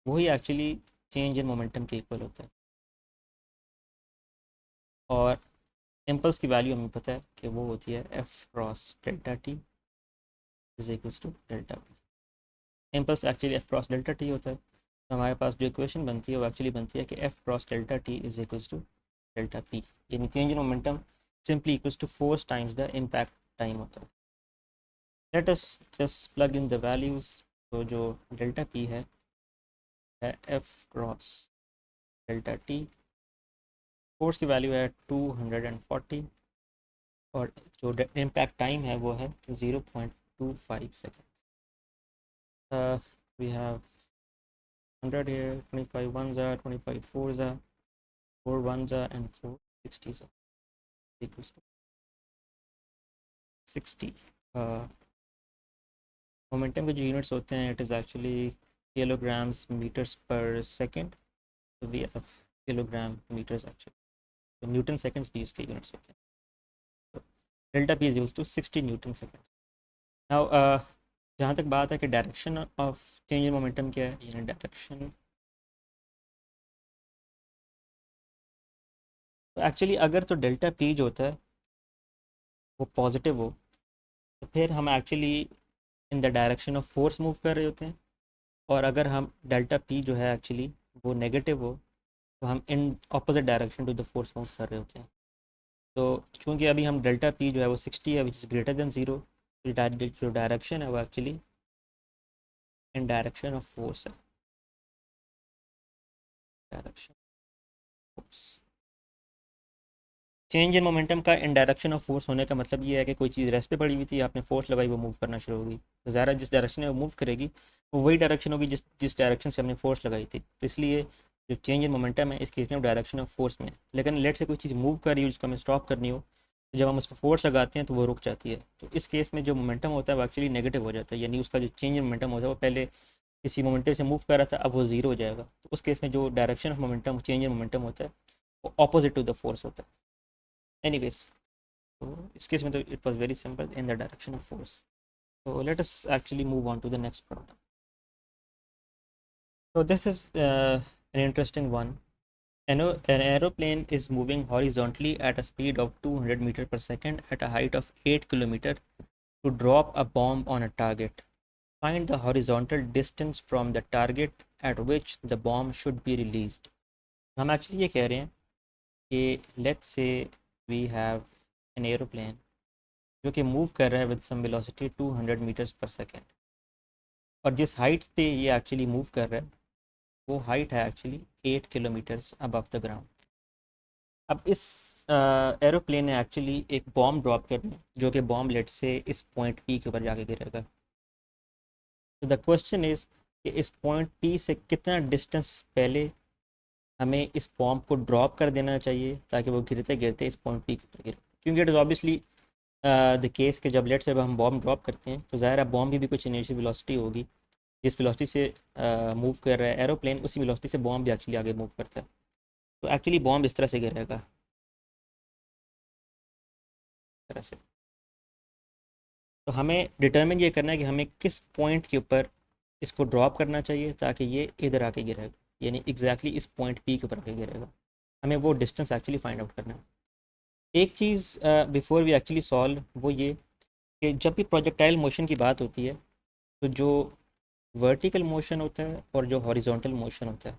A: वही एक्चुअली चेंज इन मोमेंटम के इक्वल होता है। और इम्पल्स की वैल्यू हमें पता है कि वो होती है F cross delta t is equals to delta p. Impulse actually f cross delta t होता है, तो हमारे पास जो इक्वेशन बनती है वो एक्चुअली बनती है कि F cross delta t is equals to delta p, यानी change in momentum simply equals to force times the impact time होता है। Let us just plug in the values. तो जो डेल्टा पी है F cross delta t, force की value है 240 और जो इम्पैक्ट टाइम है वो है 0.25 seconds. We have 100 here, 25 ones are, 25 fours are, 4 ones are and 4 60s are equals to 60. Momentum के जो यूनिट्स होते हैं it is actually kilograms meters per second, so we have kilogram meters actually, so Newton seconds भी इसके units होते हैं। so delta p is equals to 60 Newton seconds. now जहाँ तक बात है कि direction of change in momentum क्या है, यानी डायरेक्शन, तो एक्चुअली अगर तो डेल्टा पी जो होता है वो पॉजिटिव हो तो फिर हम actually in the direction of force move कर रहे होते हैं, और अगर हम डेल्टा पी जो है एक्चुअली वो नेगेटिव हो तो हम in opposite direction to the force move कर रहे होते हैं। तो चूंकि अभी हम डेल्टा पी जो है वो 60 है which is greater than zero, जो डायरेक्शन है वो actually in direction of force है, direction force. Change in momentum का इन डायरेक्शन ऑफ फोर्स होने का मतलब ये है कि कोई चीज़ रेस्ट पे पड़ी हुई थी, आपने फोर्स लगाई, वो मूव करना शुरू होगी, तो ज़्यादा जिस डायरेक्शन में वो मूव करेगी वो वही डायरेक्शन होगी जिस जिस डायरेक्शन से हमने फोर्स लगाई थी। तो इसलिए जो चेंज इन मोमेंटम है इस केस में डायरेक्शन ऑफ फोर्स में। लेकिन लेट से कोई चीज़ मूव कर रही हो जिसको हमें स्टॉप करनी हो, तो जब हम उस पर फोर्स लगाते हैं तो वो रुक जाती है, तो इस केस में जो मोमेंटम होता है वो एक्चुअली नेगेटिव हो जाता है, यानी उसका जो चेंज इन मोमेंटम होता है वो पहले किसी मोमेंटम से मूव कर रहा था अब वो ज़ीरो हो जाएगा। तो उस केस में जो direction of momentum change in momentum होता है वो ऑपोजिट टू द फोर्स होता है। एनीवेज, so इस केस में तो it was very simple in the direction of force. So let us actually move on to the next problem. So this is an interesting one. An aeroplane is moving horizontally at a speed of 200 meters per second at a height of 8 kilometers to drop a bomb on a target. Find the horizontal distance from the target at which the bomb should be released. हम actually ये कह रहे हैं कि let's say we have an aeroplane जो कि move कर रहा है विद सम वेलोसिटी 200 मीटर्स पर सेकेंड, और जिस हाइट पे ये एक्चुअली मूव कर रहा है वो हाइट है actually 8 kilometres above the ground. अब इस एरोप्लेन ने एक्चुअली एक बॉम्ब ड्रॉप करना है जो कि बॉम्ब लेट से इस पॉइंट पी के ऊपर जाके गिरेगा। तो द क्वेश्चन इज़ कि इस पॉइंट पी से कितना डिस्टेंस पहले हमें इस बॉम्ब को ड्रॉप कर देना चाहिए ताकि वो गिरते गिरते इस पॉइंट पी के ऊपर गिरे, क्योंकि it is obviously the case के जब लेट से हम बॉम्ब ड्रॉप करते हैं तो ज़ाहिर है बॉम्ब की भी कुछ इनिशियल वेलोसिटी होगी, जिस वेलोसिटी से मूव कर रहा है एरोप्लेन उसी वेलोसिटी से बॉम्ब भी एक्चुअली आगे मूव करता है। तो एक्चुअली बॉम्ब इस तरह से गिरेगा, इस तरह से। तो हमें डिटर्मिन ये करना है कि हमें किस पॉइंट के ऊपर इसको ड्रॉप करना चाहिए ताकि ये इधर आके गिरेगा, यानी एग्जैक्टली इस पॉइंट पी के ऊपर आके गिरेगा। हमें वो डिस्टेंस एक्चुअली फाइंड आउट करना है। एक चीज़ बिफोर वी एक्चुअली सॉल्व वो ये कि जब भी प्रोजेक्टाइल मोशन की बात होती है तो जो वर्टिकल मोशन होता है और जो हॉरिजॉन्टल मोशन होता है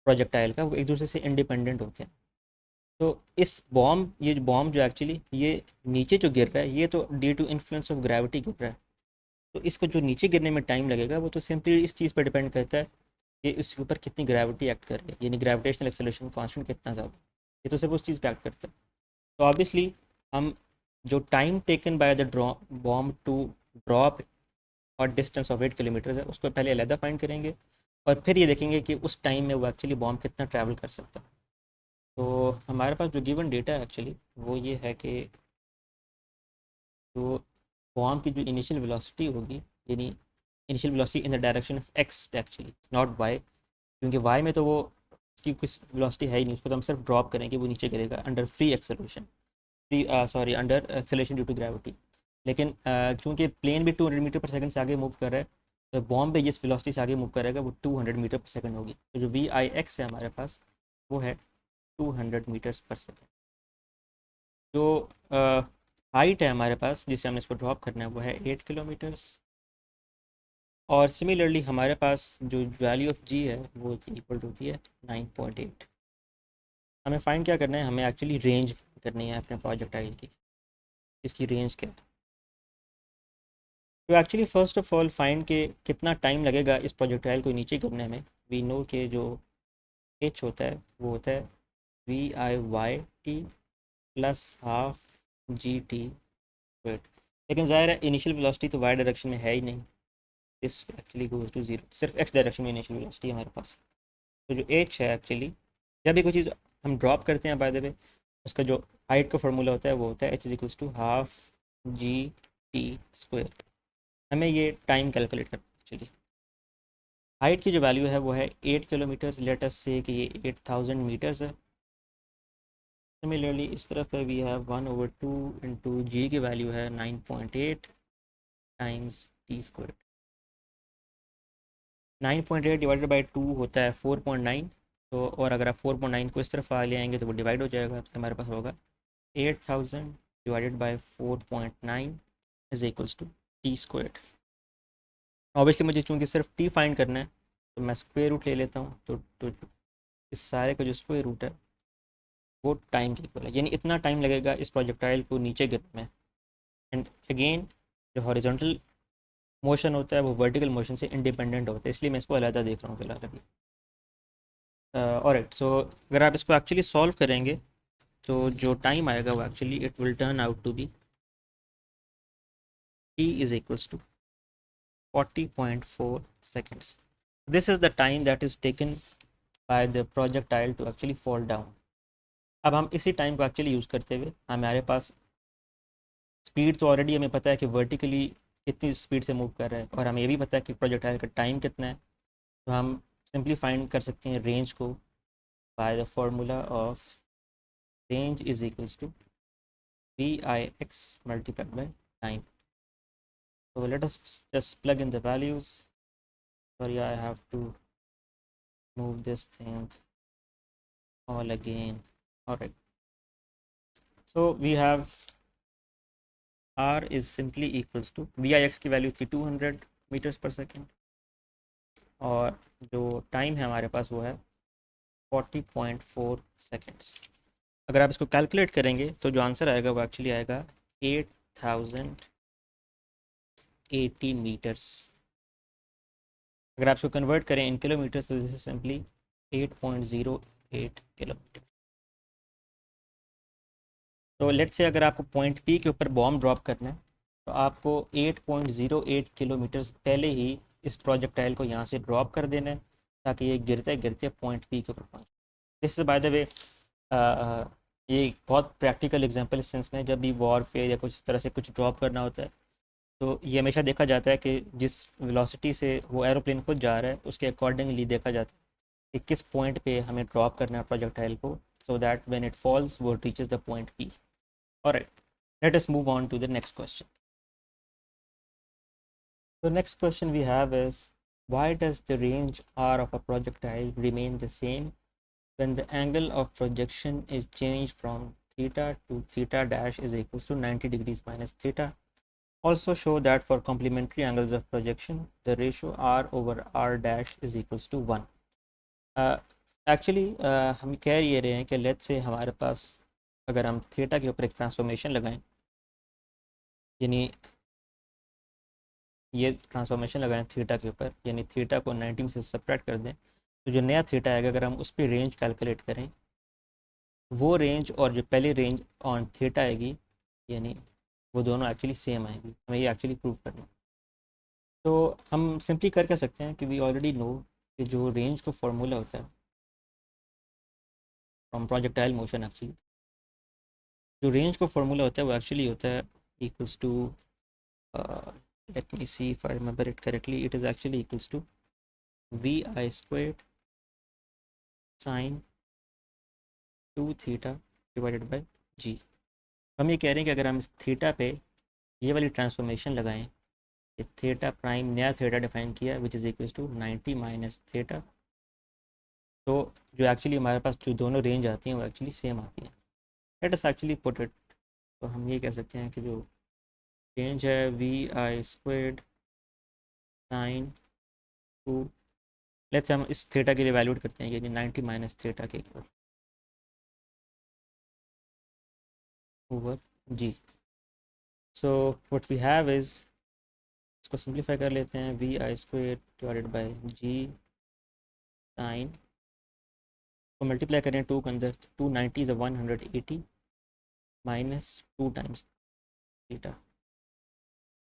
A: प्रोजेक्टाइल का वो एक दूसरे से इंडिपेंडेंट होते हैं। तो इस बॉम्ब ये बॉम्ब जो एक्चुअली ये नीचे जो गिर रहा है ये तो due to influence of gravity गिर रहा है, तो इसको जो नीचे गिरने में टाइम लगेगा वो तो सिंपली इस चीज़ पर डिपेंड करता है कि इसके ऊपर कितनी ग्रेविटी एक्ट कर रही है, यानी ग्रेविटेशनल एक्सेलरेशन कांस्टेंट कितना ज़्यादा, ये तो सिर्फ उस चीज़ पे एक्ट करता है। तो ऑब्वियसली हम जो time taken by the bomb to drop और डिस्टेंस ऑफ 8 किलोमीटर है उसको पहले अलहदा फाइंड करेंगे और फिर ये देखेंगे कि उस टाइम में वो एक्चुअली बॉम्ब कितना ट्रैवल कर सकता है। तो हमारे पास जो गिवन डेटा है एक्चुअली वो ये है कि जो बॉम्ब की जो इनिशियल वेलोसिटी होगी, यानी initial velocity in the direction of x actually not y, क्योंकि वाई में तो वो उसकी कुछ वेलोसिटी है ही नहीं, उसको तो हम सिर्फ ड्रॉप करेंगे वो नीचे गिरेगा under free acceleration, free sorry under acceleration due to gravity. लेकिन चूंकि प्लेन भी 200 मीटर पर सेकंड से आगे मूव कर रहा है बॉम्ब पे जिस वेलोसिटी से आगे मूव करेगा वो 200 मीटर पर सेकंड होगी। तो जो वी आई एक्स है हमारे पास वो है 200 मीटर्स पर सेकंड। जो हाइट है हमारे पास जिसे हमने इसको ड्रॉप करना है वो है 8 किलोमीटर्स। और सिमिलरली हमारे पास जो वैल्यू ऑफ जी है वो इक्वल टू होती है 9.8। हमें फाइंड क्या करना है, हमें एक्चुअली रेंज करनी है अपने प्रोजेक्टाइल की। इसकी रेंज क्या है, तो actually first of all find के कितना टाइम लगेगा इस प्रोजेक्टाइल को नीचे गिरने में। वी नो के जो एच होता है वो होता है v i y t plus half g t squared. लेकिन ज़ाहिर है इनिशियल वेलोसिटी तो वाई डायरेक्शन में है ही नहीं, this actually goes to zero, सिर्फ एक्स डायरेक्शन में इनिशियल वेलोसिटी हमारे पास। तो जो एच है एक्चुअली, जब भी कोई चीज़ हम ड्रॉप करते हैं बाय द वे, उसका जो हाइट का फार्मूला होता है वो होता है h is equals to half g t square. हमें ये टाइम कैलकुलेट करना है एक्चुअली। हाइट की जो वैल्यू है वो है 8 किलोमीटर्स, लेट अस से कि ये 8000 मीटर्स है। सिमिलरली इस तरफ है वी हैव 1/2 इंटू जी की वैल्यू है 9.8 times T square. 9.8 divided by 2 होता है 4.9। तो और अगर आप 4.9 को इस तरफ आ ले आएंगे तो वो डिवाइड हो जाएगा, तो हमारे पास होगा 8000 divided by 4.9 is equals to t square. Obviously मुझे चूँकि सिर्फ टी फाइंड करना है तो मैं स्क्वायर रूट ले लेता हूँ। तो इस सारे का जो स्क्वायर रूट है वो टाइम के इक्वल है, यानी इतना टाइम लगेगा इस प्रोजेक्टाइल को नीचे गिरने में। एंड अगेन जो हॉरिजॉन्टल मोशन होता है वो वर्टिकल मोशन से इंडिपेंडेंट होता है, इसलिए मैं इसको अलग देख रहा हूँ फिलहाल अभी। ऑलराइट, सो अगर आप इसको एक्चुअली सॉल्व करेंगे तो जो टाइम आएगा वो actually it will turn out to be t is equals to 40.4 seconds. This is the time that is taken by the projectile to actually fall down. अब हम इसी टाइम को एक्चुअली यूज़ करते हुए हमारे पास स्पीड तो ऑलरेडी हमें पता है कि वर्टिकली कितनी स्पीड से मूव कर रहा है, और हमें ये भी पता है कि प्रोजेक्टाइल का टाइम कितना है। तो हम सिंपली फाइंड कर सकते हैं रेंज को by the formula of range is equals to v i x multiplied by time. So let us just plug in the values. Sorry, I have to move this thing all again. All right. So we have r is simply equals to vix की value थी 200 metres पर second, और जो time है हमारे पास वो है 40.4 seconds. अगर आप इसको कैलकुलेट करेंगे तो जो आंसर आएगा वो एक्चुअली आएगा 8080 मीटर्स। अगर आप इसको कन्वर्ट करें इन किलोमीटर्स तो दिस इज सिंपली 8.08 किलोमीटर। तो लेट से अगर आपको पॉइंट पी के ऊपर बॉम्ब ड्रॉप करना है तो आपको 8.08 किलोमीटर्स पहले ही इस प्रोजेक्टाइल को यहाँ से ड्रॉप कर देना है, ताकि ये गिरते गिरते पॉइंट पी के ऊपर पहुँचे। दिस इज बाय द वे ये एक बहुत प्रैक्टिकल एग्जांपल इस सेंस में, जब भी वॉरफेयर या कुछ इस तरह से कुछ ड्रॉप करना होता है तो ये हमेशा देखा जाता है कि जिस वेलोसिटी से वो एरोप्लेन खुद जा रहा है उसके अकॉर्डिंगली देखा जाता है कि किस पॉइंट पे हमें ड्रॉप करना है प्रोजेक्टाइल को, so that when it falls वो reaches the point p. Alright, let us move on to the next question. The next question we have is, why does the range r of a projectile remain the same when the angle of projection is changed from theta to theta dash is equals to 90 degrees minus theta? Also show that for complementary angles of projection, the ratio r over r dash is equals to 1. Actually हम कह ये रहे हैं कि let's say हमारे पास अगर हम theta के ऊपर एक ट्रांसफॉर्मेशन लगाएं, यानी ये ट्रांसफॉर्मेशन लगाएं थीटा के ऊपर, यानी थीटा को 90 में से सब्ट्रैक्ट कर दें, तो जो नया थीटा आएगा अगर हम उस पर रेंज कैलकुलेट करें, वो रेंज और जो पहली रेंज ऑन थीटा आएगी यानी वो दोनों एक्चुअली सेम आएगी। हमें ये एक्चुअली प्रूव करना है। तो हम सिंपली कर सकते हैं कि वी ऑलरेडी नो कि जो रेंज का फॉर्मूला होता है फ्रॉम प्रोजेक्टाइल मोशन, एक्चुअली जो रेंज का फॉर्मूला होता है वो एक्चुअली होता है equals to, let me see if I remember it correctly, it is actually equals to vi squared sin 2 theta divided by g. हम ये कह रहे हैं कि अगर हम इस थीटा पे ये वाली ट्रांसफॉर्मेशन लगाएं ये थीटा प्राइम नया थीटा डिफाइन किया which is equal to 90 minus theta. तो जो एक्चुअली हमारे पास जो दोनों रेंज आती हैं वो एक्चुअली सेम आती हैं। Let us actually put it, तो हम ये कह सकते हैं कि जो रेंज है v i squared sine 2, let's हम इस थीटा के लिए वैल्यूट करते हैं यानी 90 माइनस थीटा के equal over g. So what we have is, इसको सिंप्लीफाई कर लेते हैं, v i squared divided by g sine को मल्टीप्लाई करें 2 के अंदर, 290 इज़ 180 माइनस 2 टाइम्स थीटा।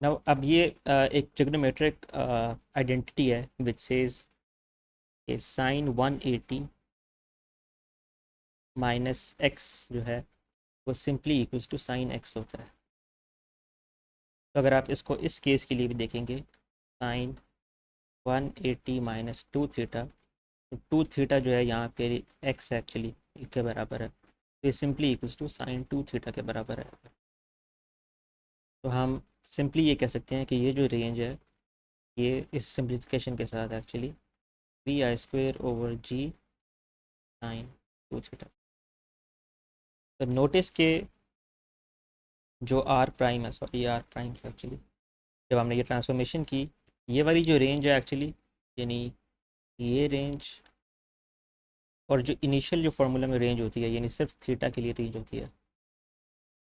A: नाउ अब ये एक ट्रिग्नोमेट्रिक आइडेंटिटी है विच सेज कि साइन 180 माइनस एक्स जो है वो simply equals to sine x होता है। तो अगर आप इसको इस केस के लिए भी देखेंगे, साइन 180 माइनस 2 थीटा, तो 2 थीटा जो है यहाँ पे एक्स एक्चुअली के बराबर है, तो ये simply equals to sine 2 theta के बराबर है। तो हम सिंपली ये कह सकते हैं कि ये जो रेंज है ये इस सिंप्लीफिकेशन के साथ actually v i square over g sine 2 theta. तो नोटिस के जो आर प्राइम है, सॉरी आर प्राइम एक्चुअली जब हमने ये ट्रांसफॉर्मेशन की, ये वाली जो रेंज है एक्चुअली यानी ये रेंज और जो इनिशियल जो फार्मूला में रेंज होती है यानी सिर्फ थीटा के लिए रेंज होती है,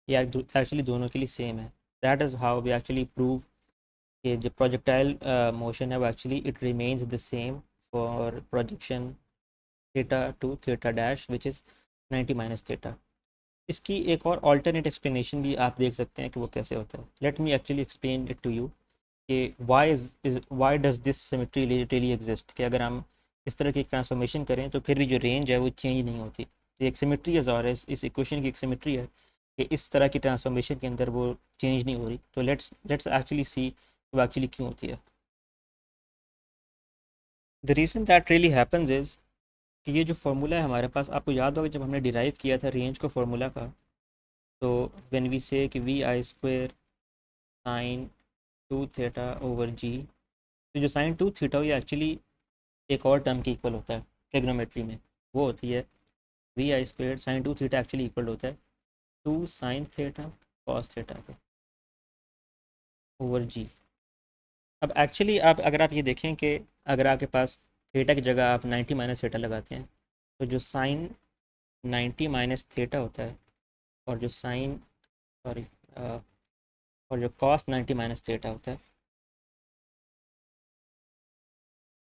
A: ये एक्चुअली दोनों के लिए सेम है। That is how we actually prove कि जो प्रोजेक्टाइल मोशन है वो actually it remains the same for projection theta to theta dash which is 90 minus theta. इसकी एक और अल्टरनेट एक्सप्लेनेशन भी आप देख सकते हैं कि वो कैसे होता है। Let me actually explain it to you कि why does this symmetry really exist, कि अगर हम इस तरह की ट्रांसफॉर्मेशन करें तो फिर भी जो रेंज है वो चेंज नहीं होती। तो एक सिमेट्री है और इस इक्वेशन की एक सिमेट्री है कि इस तरह की ट्रांसफॉर्मेशन के अंदर वो चेंज नहीं हो रही। तो लेट्स एक्चुअली सी वो एक्चुअली क्यों होती है। The reason that really happens is कि ये जो फार्मूला है हमारे पास, आपको याद होगा जब हमने डिराइव किया था रेंज को फार्मूला का, तो व्हेन वी से कि v i square sine 2 theta over g, तो जो साइन 2 थीटा ये एक्चुअली एक और टर्म के इक्वल होता है ट्रिग्नोमेट्री में, वो होती है v i square sine 2 theta actually equal होता है 2 साइन थीटा कॉस थीटा के ओवर जी। अब एक्चुअली आप अगर आप ये देखें कि अगर आपके पास थीटा की जगह आप 90 माइनस थीटा लगाते हैं, तो जो साइन 90 माइनस थीटा होता है और जो साइन सॉरी और जो कॉस 90 माइनस थीटा होता है,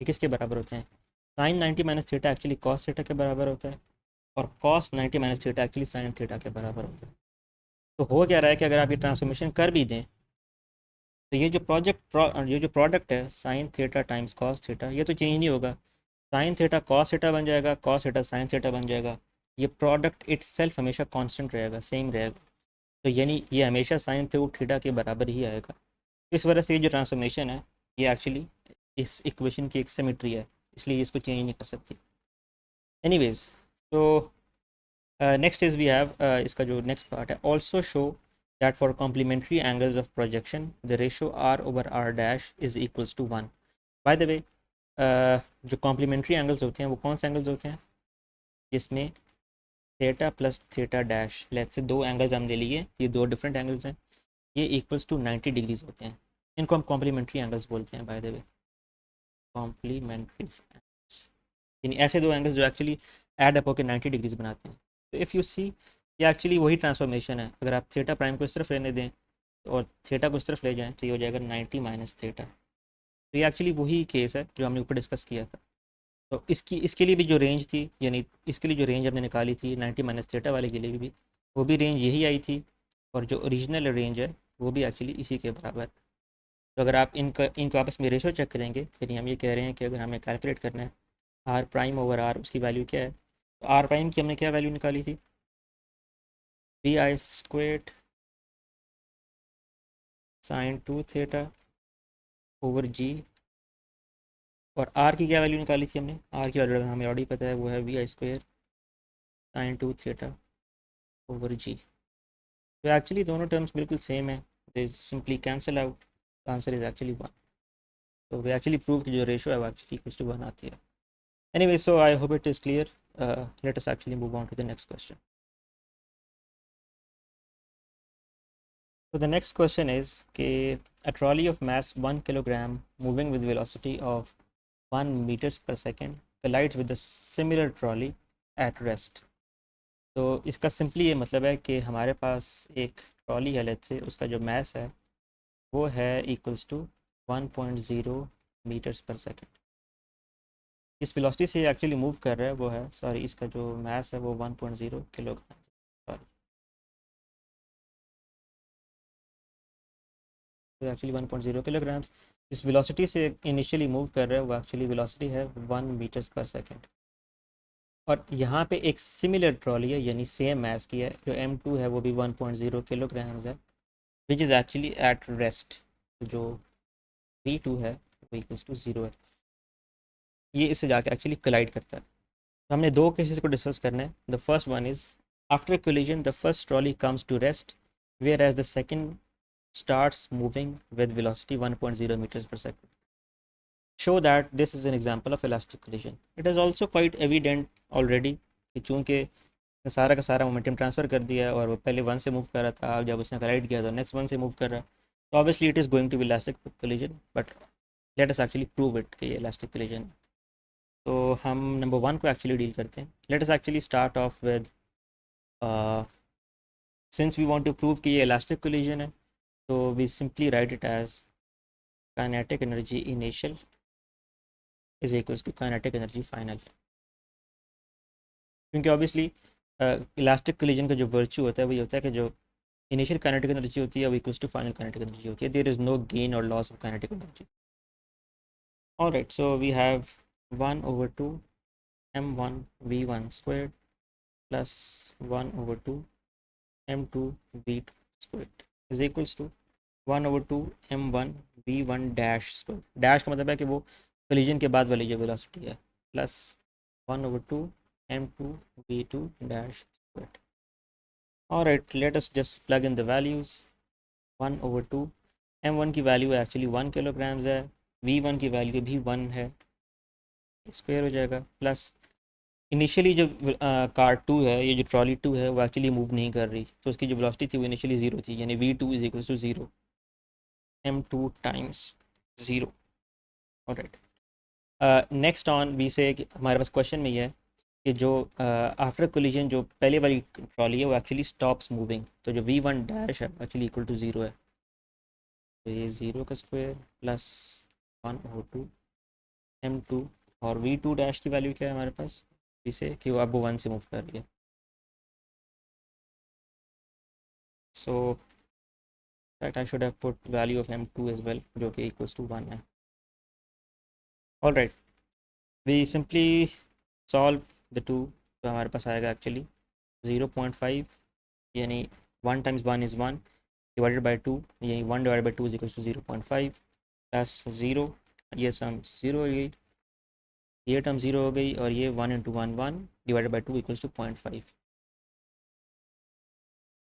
A: ये किसके बराबर होते हैं? Sine 90 minus theta actually cos theta के बराबर होता है और cos 90 minus theta actually sine theta के बराबर होता है। तो हो क्या रहा है कि अगर आप ये ट्रांसफॉर्मेशन कर भी दें, तो ये जो प्रोडक्ट है sine theta times cos theta, ये तो चेंज नहीं होगा। साइन थीटा कॉस थीटा बन जाएगा, कॉस थीटा साइन थीटा बन जाएगा। ये प्रोडक्ट इट्सेल्फ हमेशा कांस्टेंट रहेगा, सेम रहेगा। तो यानी ये हमेशा साइन थीटा के बराबर ही आएगा। इस वजह से ये जो ट्रांसफॉर्मेशन है ये एक्चुअली इस इक्वेशन की एक सिमेट्री है, इसलिए इसको चेंज नहीं कर सकती। एनीवेज, तो नेक्स्ट इज वी हैव इसका जो नेक्स्ट पार्ट है, also show that for complementary angles of projection the ratio r over r dash is equals to 1। By the way, जो कॉम्प्लीमेंट्री एंगल्स होते हैं वो कौन से एंगल्स होते हैं जिसमें theta plus theta dash, let's say दो एंगल्स हम ले लिए, ये दो डिफरेंट एंगल्स हैं, ये इक्वल्स टू 90 डिग्रीज होते हैं। इनको हम कॉम्प्लीमेंट्री एंगल्स बोलते हैं by the way, complementary angles यानी ऐसे दो एंगल्स जो एक्चुअली ऐड अप होकर 90 डिग्रीज बनाते हैं। तो इफ़ यू सी, ये एक्चुअली वही ट्रांसफॉर्मेशन है। अगर आप थीटा प्राइम को इस तरफ रहने दें और थीटा को इस तरफ ले जाएं तो ये हो जाएगा 90 माइनस थीटा। तो ये एक्चुअली वही केस है जो हमने ऊपर डिस्कस किया था। तो इसके लिए भी जो रेंज थी, यानी इसके लिए जो रेंज हमने निकाली थी 90 माइनस थीटा वाले के लिए भी वो भी रेंज यही आई थी, और जो ओरिजिनल रेंज है वो भी एक्चुअली इसी के बराबर। तो अगर आप इनको आपस में रेशो चेक करेंगे, यानी हम ये कह रहे हैं कि अगर हमें कैलकुलेट करना है आर प्राइम ओवर आर, उसकी वैल्यू क्या है, तो आर प्राइम की हमने क्या वैल्यू निकाली थी, v i squared sine 2 theta over g, और आर की क्या वैल्यू निकाली थी हमने, आर की वैल्यू हमें ऑलरेडी पता है, वो है v i square sine 2 theta over g. तो एक्चुअली दोनों टर्म्स बिल्कुल सेम है, they simply cancel out. Answer is actually 1. तो वी एक्चुअली प्रूव कि जो रेशो है वो एक्चुअली इक्वल्स टू 1 आती है. Anyway, so I hope it is clear. Let us actually move on to the next question. So the next question is a trolley of mass 1 kilogram moving with velocity of 1 meters per second collides with a similar trolley at rest. तो इसका simply ये मतलब है कि हमारे पास एक trolley है, let's say उसका जो मास है वो है इक्वल्स टू 1.0 मीटर्स पर सेकेंड. इस वेलोसिटी से एक्चुअली मूव कर रहा है वो है, सॉरी, इसका जो मास है वो 1.0 किलोग्राम, सॉरी, एक्चुअली 1.0 किलोग्राम्स. इस वेलोसिटी से इनिशियली मूव कर रहा है वो एक्चुअली वेलोसिटी है 1 मीटर्स पर सेकेंड. और यहाँ पे एक सिमिलर ट्रॉली है यानी सेम मास की है, जो M2 है वो भी 1.0 किलोग्राम्स है, which is actually at rest. जो V2 है वो इक्वल्स टू 0 है. ये इससे जाके एक्चुअली कोलाइड करता है. तो हमने दो केसेस को डिस्कस करना है. The first one is after collision the first trolley comes to rest whereas the second starts moving with velocity 1.0 meters per second. Show that this is an example of elastic collision. It is also quite evident already कि चूँकि सारा का सारा momentum transfer कर दिया है और वो पहले 1 से मूव कर रहा था, जब उसने कोलाइड किया तो नेक्स्ट 1 से मूव कर रहा है, तो obviously it is going to be elastic collision. But let us actually prove it कि ये इलास्टिक कोलिजन. तो हम नंबर 1 को एक्चुअली डील करते हैं. Let us actually start off with, since we want to prove कि ये इलास्टिक कोलिजन है, so we simply write it as kinetic energy initial is equals to kinetic energy final. क्योंकि obviously elastic collision का जो virtue होता है वही होता है कि जो इनिशियल काइनेटिक एनर्जी होती है वो equals to final kinetic energy होती है. देयर इज नो गेन और loss of kinetic energy. Alright, so we have 1/2 m1 v1 squared plus 1/2 m2 v2 squared is equals to 1/2 m1 v1 dash square. Dash का मतलब है कि वो collision के बाद वाली जो वेलोसिटी है, plus 1/2 m2 v2 dash squared. Alright, let us just plug in the values. 1/2 m1 की वैल्यू एक्चुअली 1 किलोग्राम्स है, v1 की वैल्यू भी 1 है, स्क्वायर हो जाएगा, प्लस इनिशियली जो कार 2 है, ये जो ट्रॉली 2 है वो एक्चुअली मूव नहीं कर रही, तो उसकी जो वेलोसिटी थी वो इनिशियली 0 थी, यानी v2 is equal to 0 m2 times 0. Alright, next on we से हमारे पास क्वेश्चन में ये है कि जो आफ्टर कोलिजन जो पहले वाली ट्रॉली है वो एक्चुअली स्टॉप्स मूविंग, तो जो v1 डैश है एक्चुअली इक्वल टू 0 है. तो ये 0 का स्क्वायर प्लस 1/2 m2, और v2 डैश की वैल्यू क्या है हमारे पास इसे कि वो अब 1 से मूव कर रही है. So that I should have put value of m2 as well, जो कि इक्वल्स टू 1 है. Alright, we simply solve the two. तो हमारे पास आएगा एक्चुअली 0.5, यानी 1 टाइम्स 1 इज़ 1 डिवाइडेड बाई 2, यानी 1 divided by 2 is equal to 0.5 plus 0, ये सम 0 हो गई, ये टर्म 0 हो गई, और ये 1 into 1 1 divided by 2 equals to 0.5.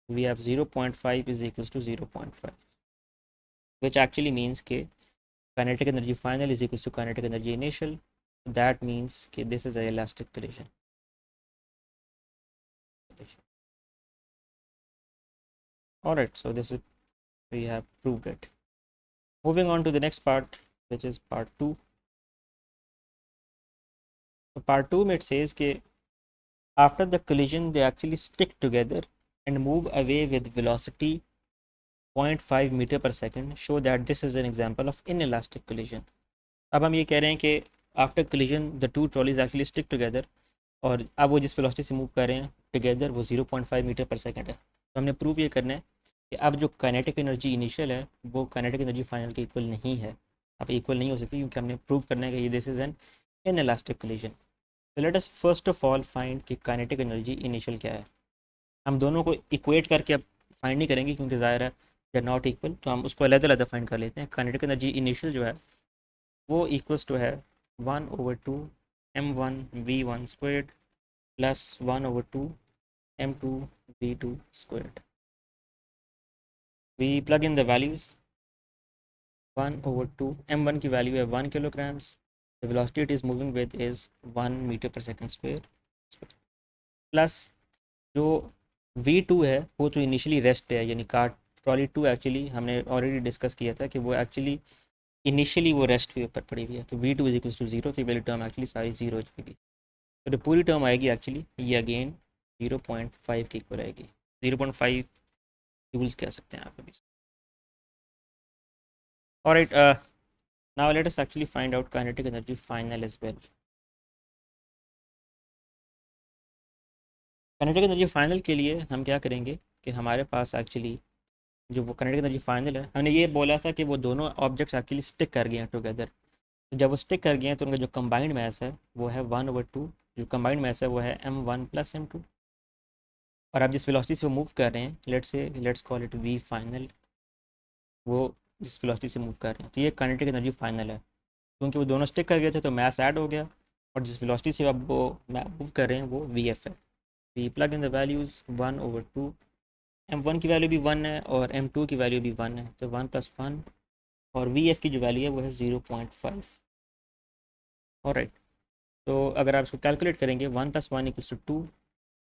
A: We have 0.5 is equals to 0.5, which actually means कि kinetic energy final is equals to kinetic energy initial. That means कि this is a elastic collision. Alright, so this is, we have proved it. Moving on to the next part, which is part 2. So part 2 it says कि after the collision they actually stick together and move away with velocity 0.5 meter per second. Show that this is an example of inelastic collision. अब हम ये कह रहे हैं कि after collision the two trolleys actually stick together, और अब वो जिस वेलोसिटी से मूव कर रहे हैं टुगेदर वो 0.5 मीटर पर सेकंड है. तो हमने प्रूव ये करना है कि अब जो काइनेटिक एनर्जी इनिशियल है वो काइनेटिक एनर्जी फाइनल के इक्वल नहीं है. अब इक्वल नहीं हो सकती क्योंकि हमने प्रूव करना है कि this is an inelastic collision. तो let us first of all find कि काइनेटिक एनर्जी इनिशियल क्या है. हम दोनों को इक्वेट करके अब फाइंड नहीं करेंगे क्योंकि ज़ाहिर है दे आर नॉट इक्वल, तो हम उसको अलग अलग फाइंड कर लेते हैं. काइनेटिक एनर्जी इनिशियल जो है वो इक्वल्स टू है 1/2 m1 v1 squared plus 1/2 m2 v2 squared. We plug in the values. 1/2 m1 की वैल्यू है 1 kilograms, the velocity it is moving with is 1 meter per second square, plus जो v2 है वो तो इनिशियली रेस्ट पे है, यानी कार ट्रॉली 2 एक्चुअली हमने ऑलरेडी डिस्कस किया था कि वो एक्चुअली इनिशियली वो रेस्ट पे ऊपर पड़ी हुई है, तो v2 इज इक्वल टू 0, तो ये वाली टर्म एक्चुअली सारी 0 हो जाएगी। तो जो पूरी टर्म आएगी एक्चुअली ये अगेन 0.5 के इक्वल आएगी, 0.5 जूल्स कह सकते हैं आप अभी। Alright, now let us actually find out kinetic energy final as well. Kinetic energy final के लिए हम क्या करेंगे कि हमारे पास एक्चुअली जो वो काइनेटिक एनर्जी फाइनल है, हमने ये बोला था कि वो दोनों ऑब्जेक्ट्स एक्चुअली स्टिक कर गए हैं टुगेदर। तो जब वो स्टिक कर गए हैं तो उनका जो कंबाइंड मास है वो है 1/2, जो कंबाइंड मास है वो है m1 + m2। और आप जिस वेलोसिटी से वो मूव कर रहे हैं, let's call it v final, वो जिस वेलोसिटी से मूव कर रहे हैं, तो ये काइनेटिक एनर्जी फाइनल है। क्योंकि वो दोनों स्टिक कर गए थे तो मास ऐड हो गया, और जिस वेलोसिटी से अब वो मूव कर रहे हैं वो vf है। We plug in the values 1/2, m1 की वैल्यू भी 1 है और m2 की वैल्यू भी 1 है, तो 1 + 1, और vf की जो वैल्यू है वो है 0.5। ऑलराइट, तो अगर आप इसको कैलकुलेट करेंगे 1 + 1 = 2,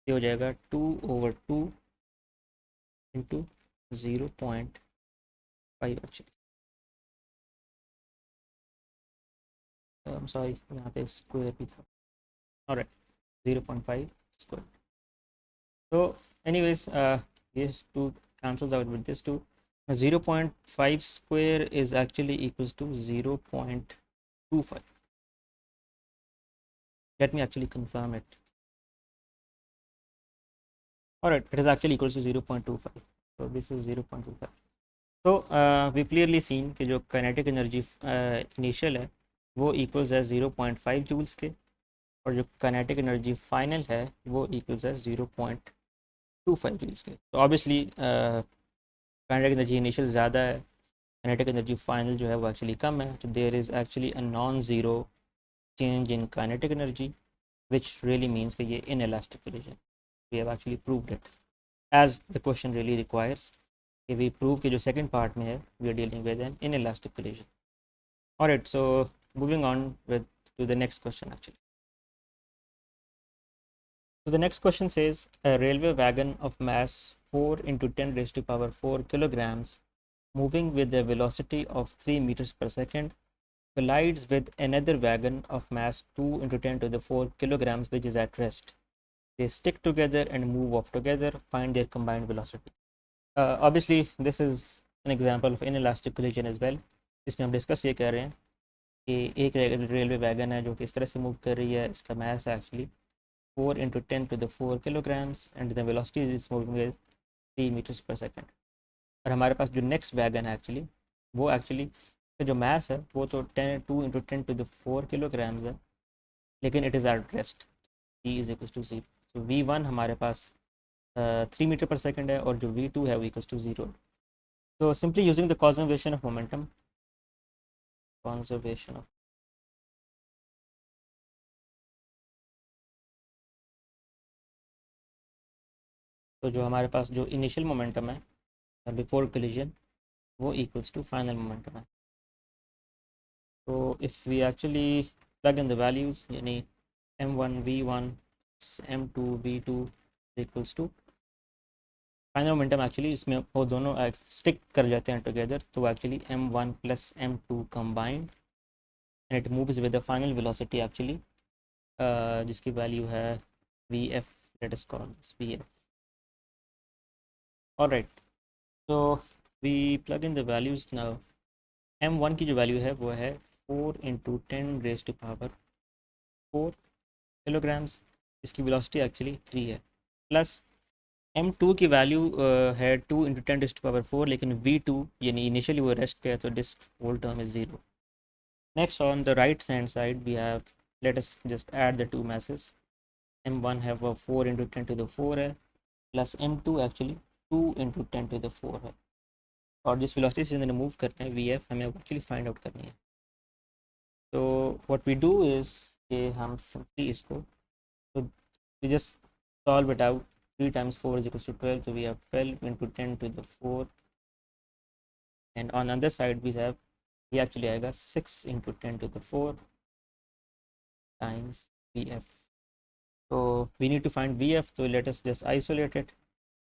A: ये हो जाएगा 2/2 इंटू 0.5 एक्चुअली, सॉरी यहाँ पे स्क्वायर भी था। Alright, 0.5 square. तो anyways this 2 cancels out with this 2. 0.5 square is actually equals to 0.25. Let me actually confirm it. Alright, it is actually equals to 0.25. So this is 0.25. So we clearly seen कि जो kinetic energy initial है वो equals है 0.5 joules के, और जो kinetic energy final है वो equals है 0.25 joules के। तो obviously kinetic energy initial ज़्यादा है, kinetic energy final जो है वो एक्चुअली कम है, तो there is actually a non-zero change in kinetic energy, which really means कि ये inelastic collision. We have actually proved it as the question really requires कि we prove कि जो second part में है we are dealing with an inelastic collision. Alright, so moving on with to the next question actually. So the next question says a railway wagon of mass 4 × 10⁴ kilograms moving with a velocity of 3 meters per second collides with another wagon of mass 2 × 10⁴ kilograms which is at rest. They stick together and move off together. Find their combined velocity. Obviously this is an example of inelastic collision as well. इसमें हम discuss ये कर रहे हैं कि एक railway wagon है जो कि इस तरह से मूव कर रही है, इसका मास है actually 4 × 10⁴ kilograms and the velocity is moving with 3 meters per second. और हमारे पास जो नेक्स्ट वैगन है एक्चुअली वो एक्चुअली जो मास है वो तो 2 × 10⁴ kilograms है, लेकिन it is at rest, t is equal to 0। तो v1 हमारे पास 3 मीटर पर सेकंड है और जो v2 है वो इक्वल टू 0। तो simply using the conservation of momentum, conservation of, तो जो हमारे पास जो इनिशियल मोमेंटम है बिफोर कोलिजन वो इक्वल्स टू फाइनल मोमेंटम है। तो if we actually plug in the values, यानी m1 v1 m2 v2 equals to final momentum, actually इसमें वो दोनों स्टिक कर जाते हैं टुगेदर, तो actually m1 + m2 combined and it moves with the final velocity actually जिसकी वैल्यू है vf, let us call this vf। Alright, so we plug in the values now. m1 की जो वैल्यू है वो है 4 × 10⁴ kilograms, इसकी velocity actually 3 है, plus m2 की वैल्यू है 2 × 10⁴, लेकिन v2 यानी इनिशियली वो रेस्ट पे है तो this whole term is 0। Next on the right hand side we have, let us just add the two masses. m1 है वो 4 × 10⁴ है, प्लस m2 एक्चुअली 2 × 10⁴ है, और जिस वेलोसिटी से इन्हें मूव करना है vf हमें एक्चुअली फाइंड आउट करनी है। तो व्हाट वी डू इज़ कि हम सिंपली इसको, तो we just solve it out, 3 × 4 = 12, so we have 12 × 10⁴, and on other side we have ये एक्चुअली आएगा 6 × 10⁴ times Vf. तो we need to find Vf, तो let us just isolate it.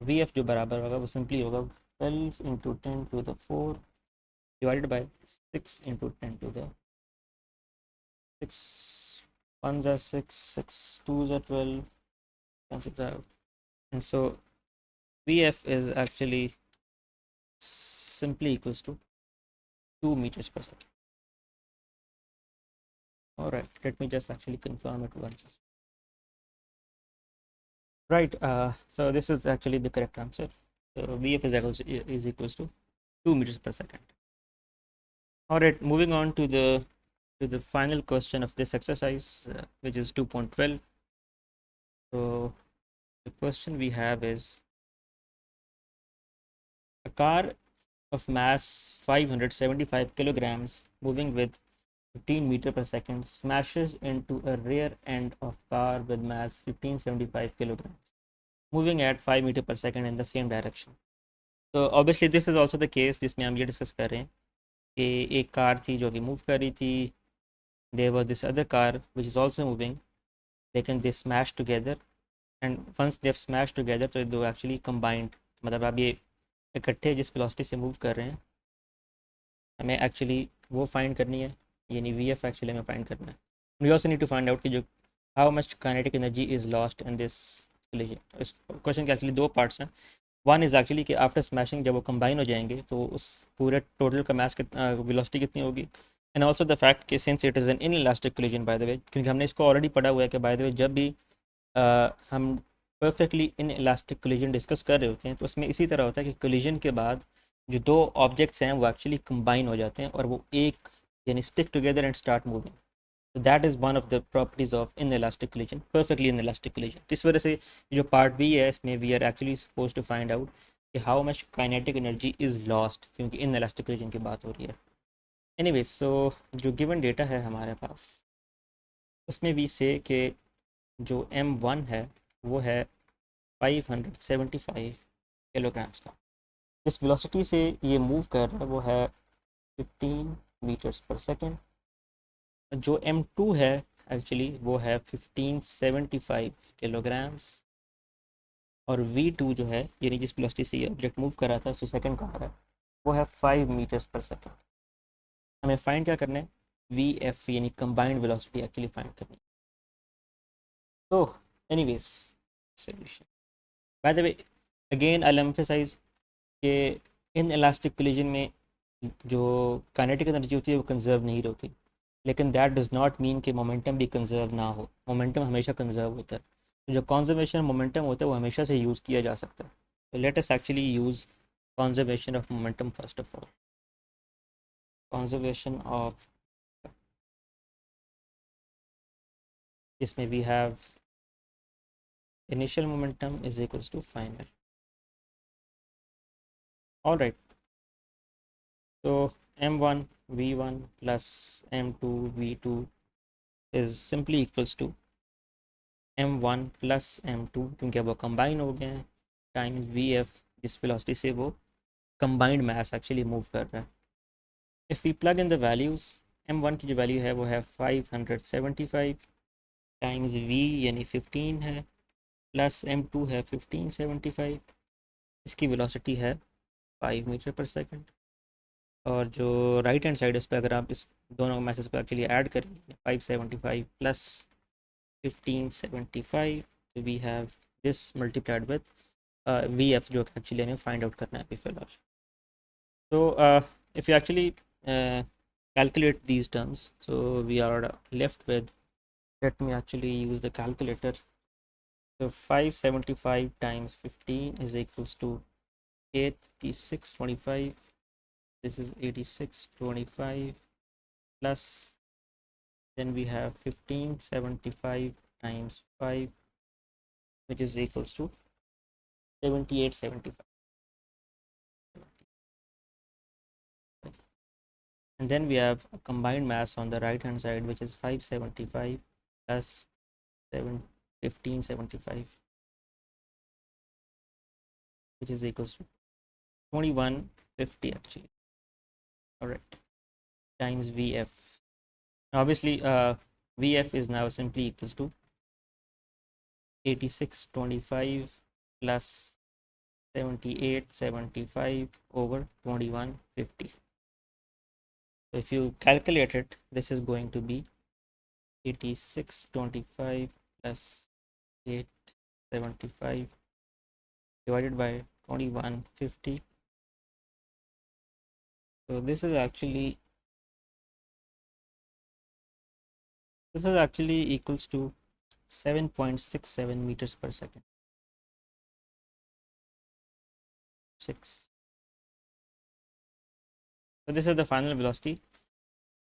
A: Vf जो बराबर होगा वो सिंपली होगा 12 × 10⁴ divided by 6 × 10⁶. 6 1s are 6, 6 2s are 12, and 6 are out. And so Vf is actually simply equals to 2 meters per second. All right, let me just actually confirm it once. Right, so this is actually the correct answer. So Vf is equals to 2 meters per second. All right, moving on to the final question of this exercise, which is 2.12. So the question we have is, a car of mass 575 kilograms moving with 15 meter per second smashes into a rear end of car with mass 1575 kilograms moving at 5 meter per second in the same direction. So obviously this is also the case जिसमें हम ये discuss कर रहे हैं कि एक car थी जो कि मूव कर रही थी. There was this other car which is also moving, लेकिन they smashed together, and once they've smashed together तो दो actually combined, मतलब अब ये इकट्ठे जिस वेलोसिटी से मूव कर रहे हैं हमें एक्चुअली वो फाइंड करनी है, यानी Vf एक्चुअली हमें फाइंड करना है. We also need to find out कि जो how much kinetic energy is lost in this collision. इस क्वेश्चन के एक्चुअली दो पार्ट्स हैं. वन इज़ एक्चुअली कि आफ्टर स्मैशिंग जब वो कंबाइन हो जाएंगे तो उस पूरे टोटल का मास वेलोसिटी कितनी होगी, एंड ऑल्सो द फैक्ट कि since it is an in elastic collision bye the वे, क्योंकि हमने इसको ऑलरेडी पढ़ा हुआ है कि बाय द वे जब भी हम perfectly in elastic collision discuss कर रहे होते हैं तो उसमें इसी तरह होता है कि कोलिजन के बाद जो दो ऑब्जेक्ट्स हैं वो एक्चुअली कंबाइन हो जाते हैं और वो एक यानी stick together and start moving. So that is one of the properties of inelastic collision, perfectly inelastic collision. इस वजह से जो part B है इसमें we are actually supposed to find out कि how much kinetic energy is lost, क्योंकि inelastic collision की बात हो रही है. Anyway, so जो given data है हमारे पास उसमें we say कि जो M1 है वो है 575 किलोग्राम्स का. जिस वेलोसिटी से ये मूव कर रहा है वो है 15 मीटर्स पर सेकेंड. जो M2 है एक्चुअली वो है 1575 किलोग्राम्स, और V2 जो है यानी जिस वेलोसिटी से ये ऑब्जेक्ट मूव कर रहा था जो सेकंड कार है वो है 5 मीटर्स पर सेकंड. हमें फाइंड क्या करना है, Vf यानी कंबाइंड वेलोसिटी एक्चुअली फाइंड करनी है. तो anyways solution, by the way again I emphasize कि इन इलास्टिक कोलिजन में जो काइनेटिक एनर्जी होती है वो कंजर्व नहीं होती, लेकिन दैट डज नॉट मीन कि मोमेंटम भी कंजर्व ना हो. मोमेंटम हमेशा कंजर्व होता है. तो जो कंजर्वेशन मोमेंटम होता है वो हमेशा से यूज़ किया जा सकता है. तो let us actually use conservation of momentum first of all. Conservation of, जिसमें we have initial momentum is equals to final. Alright, तो m1 v1 plus m2 v2 is simply equals to m1 plus m2, क्योंकि अब वो combine हो गए हैं, times vf जिस velocity से वो कंबाइंड मास एक्चुअली मूव कर रहा है. If we plug in the values, m1 की जो वैल्यू है वो है 575 टाइम्स v यानी 15 है, प्लस m2 है 1575, इसकी वेलोसिटी है 5 मीटर पर सेकंड. और जो राइट हैंड साइड है उस पर अगर आप इस दोनों मैसेज पर एक्चुअली ऐड करें 575 प्लस 1575, तो we have this multiplied with Vf जो एक्चुअली हमें फाइंड आउट करना है अभी फिलहाल. So if you actually calculate these terms, so we are left with, let me actually use the calculator. So 575 times 15 is equals to 8625. This is 8625 plus, then we have 1575 times 5, which is equals to 7875. And then we have a combined mass on the right hand side, which is 575 plus 1575, which is equals to 2150 actually. All right, times Vf. Obviously, Vf is now simply equals to 8625 plus 7875 over 2150. So if you calculate it, this is going to be 8625 plus 875 divided by 2150. So this is actually equals to 7.67 meters per second. 6. So this is the final velocity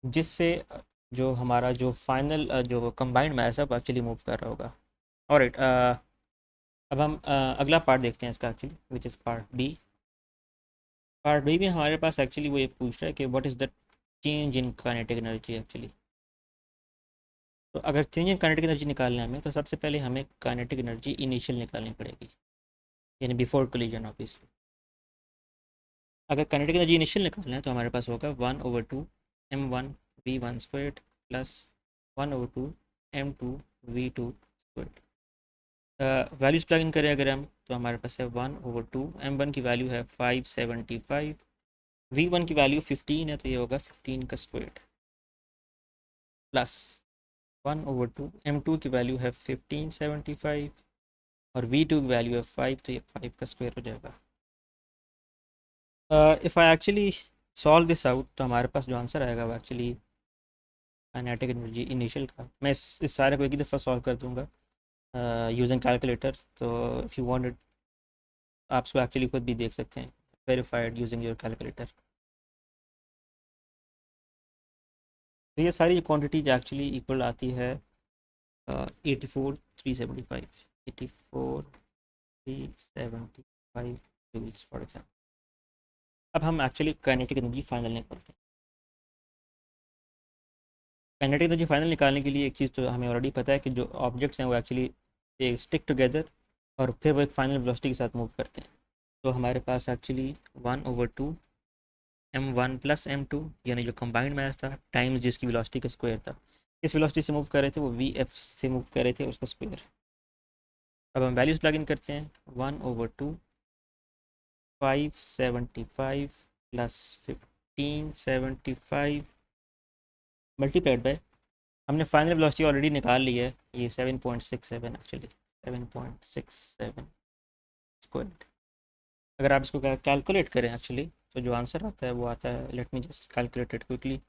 A: जिससे जो हमारा जो final जो combined मास है वो actually move कर रहा होगा. ऑलराइट, अब हम अगला पार्ट देखते हैं इसका actually, which is part B. Part B में हमारे पास एक्चुअली वो ये पूछ रहा है कि what is the change in kinetic energy actually. तो अगर चेंज इन काइनेटिक एनर्जी निकालना है हमें, तो सबसे पहले हमें काइनेटिक एनर्जी इनिशियल निकालनी पड़ेगी, यानी बिफोर कोलिजन ऑब्वियसली. अगर काइनेटिक एनर्जी इनिशियल निकालना है तो हमारे पास होगा 1/2 m1 v1 squared plus 1/2 m2 v2 squared. Values plug in करें अगर हम, तो हमारे पास है 1/2 m1 की वैल्यू है 575, v1 की वैल्यू 15 है तो ये होगा 15 का स्क्वायर्ड प्लस 1/2 m2 की वैल्यू है 1575 और v2 की वैल्यू है 5 तो ये 5 का स्क्वायर हो जाएगा. If I actually solve this out तो हमारे पास जो आंसर आएगा वो एक्चुअली काइनेटिक एनर्जी इनिशियल का, मैं इस सारे को एक ही दफ़ा सॉल्व कर दूंगा यूजिंग कैलकुलेटर. तो इफ़ यू वांटेड आप इसको एक्चुअली खुद भी देख सकते हैं, वेरीफाइड यूजिंग योर कैलकुलेटर. तो ये सारी क्वांटिटीज एक्चुअली इक्वल आती है 84,375 जूल्स फॉर एग्जाम्पल. अब हम एक्चुअली काइनेटिक एनर्जी फाइनल निकालते हैं. काइनेटिक एनर्जी फाइनल निकालने के लिए एक चीज़ तो हमें ऑलरेडी पता है कि जो ऑब्जेक्ट्स हैं वो एक्चुअली स्टिक टुगेदर और फिर वो एक फाइनल वेलोसिटी के साथ मूव करते हैं. तो हमारे पास एक्चुअली 1/2 m1 प्लस m2 यानी जो कंबाइंड मास था टाइम्स जिसकी वेलोसिटी का स्क्वायर था. किस वेलोसिटी से मूव कर रहे थे, वो vf से मूव कर रहे थे, उसका स्क्वायर. अब हम वैल्यूज प्लग इन करते हैं. 1/2 575 प्लस 1575 मल्टीप्लाइड बाय, हमने फाइनल वेलोसिटी ऑलरेडी निकाल ली है, ये 7.67 एक्चुअली 7.67 स्क्वायर. अगर आप इसको कैलकुलेट करें एक्चुअली तो जो आंसर आता है वो आता है, let me just calculate it quickly,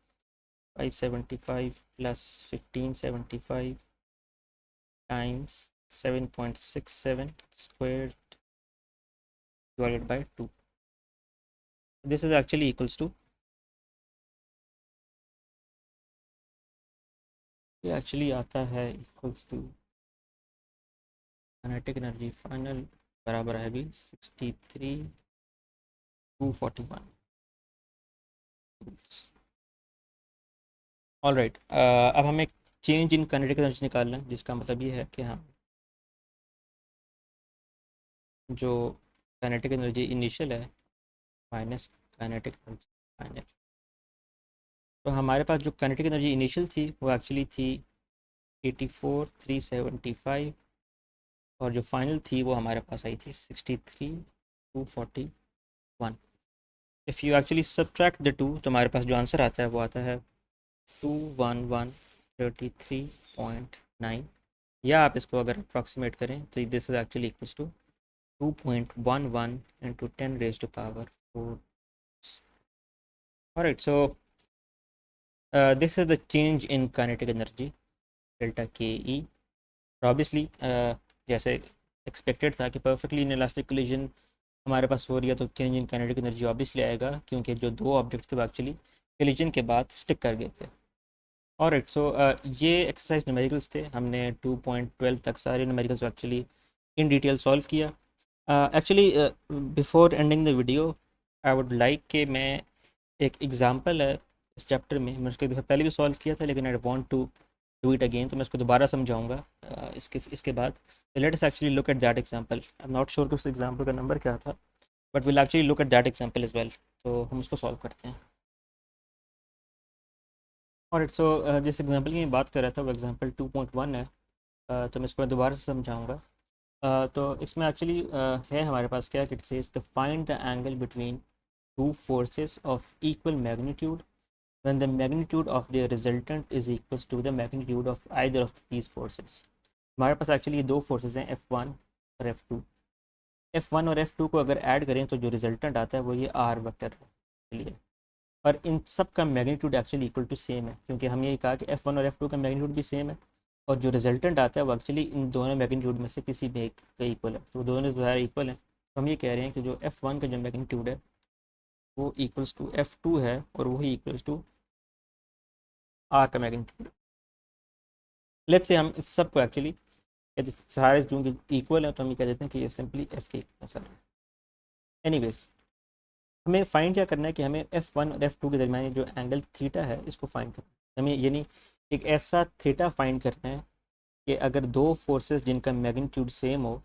A: 575 plus 1575 times 7.67 squared divided by 2. This is actually equals to, ये एक्चुअली आता है equals to kinetic energy final बराबर है भी 63,241. ऑलराइट, अब हमें चेंज इन काइनेटिक एनर्जी निकालना है, जिसका मतलब ये है कि हम जो काइनेटिक एनर्जी इनिशियल है माइनस काइनेटिक एनर्जी फाइनल. तो हमारे पास जो काइनेटिक एनर्जी इनिशियल थी वो एक्चुअली थी 84,375 और जो फाइनल थी वो हमारे पास आई थी 63,241. If you actually subtract the two तो हमारे पास जो आंसर आता है वो आता है 21133.9, या आप इसको अगर अप्रॉक्सीमेट करें तो this is actually equals to 2.11 into 10 raised to power 4. Alright, so this is the change in kinetic energy delta KE. Obviously जैसे एक्सपेक्टेड था कि perfectly inelastic collision हमारे पास हो रही है तो change in kinetic energy obviously आएगा, क्योंकि जो दो ऑब्जेक्ट्स थे वो एक्चुअली कोलिजन के बाद स्टिक कर गए थे. ऑलराइट, सो ये एक्सरसाइज न्यूमेरिकल्स थे. हमने 2.12 तक सारे numericals actually in detail solve किया. Actually before ending the video I would like कि मैं एक एग्जांपल है इस चैप्टर में, मैं उसके दफ़ा पहले भी सॉल्व किया था लेकिन I want to do it again, तो मैं उसको दोबारा समझाऊंगा इसके बाद. Let us actually look at that example. I am not sure कि उस एग्जांपल का नंबर क्या था, but will actually look at that example as well. तो हम उसको सॉल्व करते हैं. और सो जिस एग्जांपल की मैं बात कर रहा था वो एग्जांपल 2.1 है। तो मैं इसको दोबारा से समझाऊंगा। तो इसमें एक्चुअली है हमारे पास क्या कि it says the find the angle between two forces of equal magnitude when the magnitude of their resultant is equals to the magnitude of either of these forces। हमारे पास एक्चुअली दो फोर्सेस हैं F1 और F2। F1 और F2 को अगर add करें तो जो रिजल्टेंट आता है वो ये R वेक्टर है चलिए। और इन सब का magnitude actually equal to same है क्योंकि हम यही कहा कि F1 और F2 का मैग्नीट्यूड भी सेम है। और जो रिजल्टेंट आता है वो एक्चुअली इन दोनों मैग्नीट्यूड में से किसी भी एक का इक्वल है, तो दोनों जो है इक्वल है। तो हम ये कह रहे हैं कि जो F1 का जो मैग्नीट्यूड है वो इक्वल्स टू F2 है और वही इक्वल्स टू R का मैग्नीट्यूड। लेट्स से हम इस सब को एक्चुअली सारे जो इक्वल है तो हम ये कह देते हैं कि ये सिंपली F के आंसर है। एनीवेज हमें फाइंड क्या करना है कि हमें F1 और F2 के दरमियान जो एंगल थीटा है इसको फाइंड करना है। हमें यानी एक ऐसा थीटा फाइंड करना है कि अगर दो फोर्सेस जिनका मैग्नीट्यूड सेम हो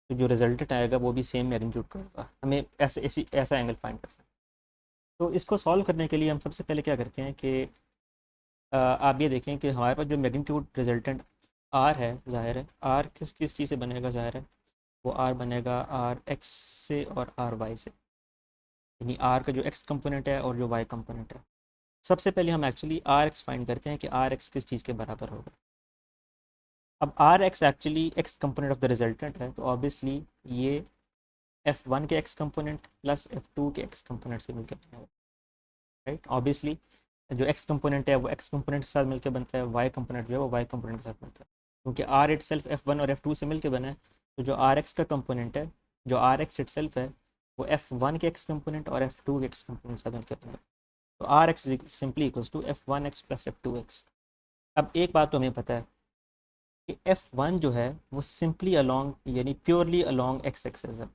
A: तो जो रिजल्टेंट आएगा वो भी सेम मैग्नीट्यूड का होगा। हमें ऐसा एंगल फाइंड करना है। तो इसको सॉल्व करने के लिए हम सबसे पहले क्या करते हैं कि आप ये देखें कि हमारे पास जो मैग्नीट्यूड रिजल्टेंट आर है, जाहिर है आर किस किस चीज़ से बनेगा, जाहिर है वो आर बनेगा आर एक्स से और आर वाई से। यानी आर का जो एक्स कंपोनेंट है और जो वाई कंपोनेंट है। सबसे पहले हम एक्चुअली आर एक्स फाइंड करते हैं कि आर एक्स किस चीज़ के बराबर होगा। अब R X actually X component of the resultant है, तो ऑब्वियसली ये F1 के एक्स कंपोनेंट प्लस F2 के एक्स कंपोनेंट से मिलकर बनेगा, राइट। ऑब्वियसली जो एक्स कंपोनेंट है वो एक्स कंपोनेंट के साथ मिलकर बनता है, वाई कंपोनेंट जो है वो वाई कंपोनेंट के साथ बनता है। क्योंकि आर इट सेल्फ F1 और F2 से मिलकर बना है, तो जो आर एक्स का कंपोनेंट है, जो आर एक्स इट सेल्फ है वो F1 के एक्स कंपोनेंट और F2 के एक्स कंपोनेंट के साथ मिलकर बना है। तो R X simply equals to F1x plus F2x। अब एक बात तो हमें पता है कि F1 जो है वो सिंपली अलॉन्ग यानी प्योरली अलॉन्ग एक्स एक्सेस है।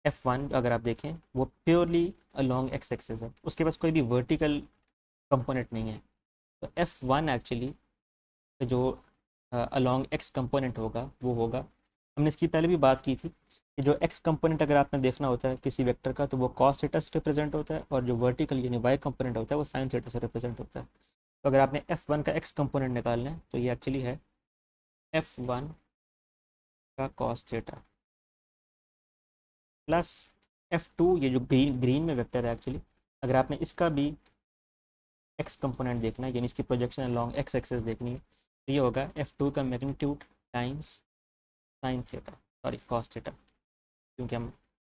A: F1 अगर आप देखें वो प्योरली अलॉन्ग एक्स एक्सेस है, उसके पास कोई भी वर्टिकल कंपोनेंट नहीं है। तो F1 एक्चुअली जो अलॉन्ग एक्स कंपोनेंट होगा वो होगा, हमने इसकी पहले भी बात की थी कि जो एक्स कंपोनेंट अगर आपने देखना होता है किसी वेक्टर का तो वो कॉस थीटा से रिप्रेजेंट होता है, और जो वर्टिकल यानी वाई कंपोनेंट होता है वो साइन थीटा से रिप्रेजेंट होता है। तो अगर आपने F1 का एक्स कंपोनेंट निकालना है तो ये एक्चुअली है F1 का कॉस थीटा प्लस F2, ये जो ग्रीन में वेक्टर है एक्चुअली, अगर आपने इसका भी एक्स कंपोनेंट देखना है यानी इसकी प्रोजेक्शन अलॉन्ग एक्स एक्सेस देखनी है तो ये होगा F2 का magnitude times sine theta, sorry cos theta, क्योंकि हम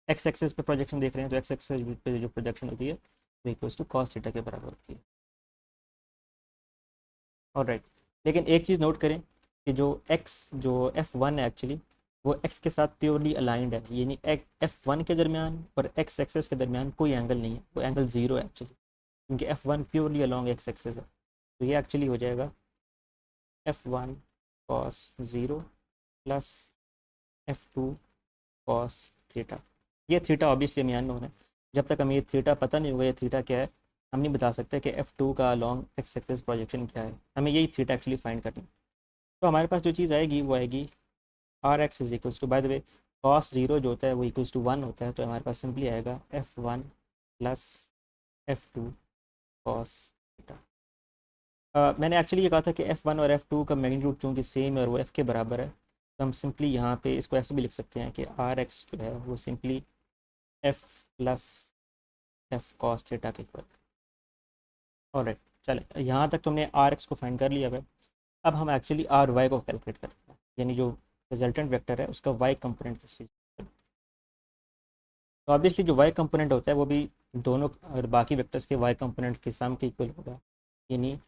A: एक्स एक्सेस पे प्रोजेक्शन देख रहे हैं तो एक्स एक्सेस पे जो प्रोजेक्शन होती है वो इक्वल्स टू कॉस थीटा के बराबर होती है। ऑलराइट, लेकिन एक चीज़ नोट करें कि जो F1 है एक्चुअली वो x के साथ प्योरली अलाइंड है, यानी F1 के दरमियान और x एक्सेस के दरमियान कोई एंगल नहीं है, वो एंगल ज़ीरो है एक्चुअली, क्योंकि F1 purely along x access है। तो ये एक्चुअली हो जाएगा F1 cos 0 plus F2 cos theta. ये थीटा ऑब्वियसली हमें याद होना है, जब तक हमें ये थीटा पता नहीं होगा ये थीटा क्या है हम नहीं बता सकते कि F2 का अलॉन्ग x एक्सेस प्रोजेक्शन क्या है। हमें यही थीटा एक्चुअली फाइंड करना है। तो हमारे पास जो चीज़ आएगी वो आएगी R X is equals to, by the way cos zero जो होता है वो इक्वल्स टू 1 होता है, तो हमारे पास सिंपली आएगा F1 plus F2 cos theta. मैंने एक्चुअली ये कहा था कि F1 और F2 का मैग्नीट्यूड चूँकि सेम है और वो F के बराबर है, तो हम सिंपली यहाँ पे इसको ऐसे भी लिख सकते हैं कि आर एक्स जो है वो simply F plus F cos theta के इक्वल। ऑलराइट, चले यहाँ तक तुमने आर एक्स को फाइंड कर लिया है। अब हम एक्चुअली आर वाई को कैलकुलेट करते हैं, यानी जो रिजल्टेंट वेक्टर है उसका वाई कंपोनेंट किस चीज़। तो ऑब्वियसली जो वाई कंपोनेंट होता है वो भी दोनों और बाकी वेक्टर्स के वाई कंपोनेंट के सम के इक्वल होगा, यानी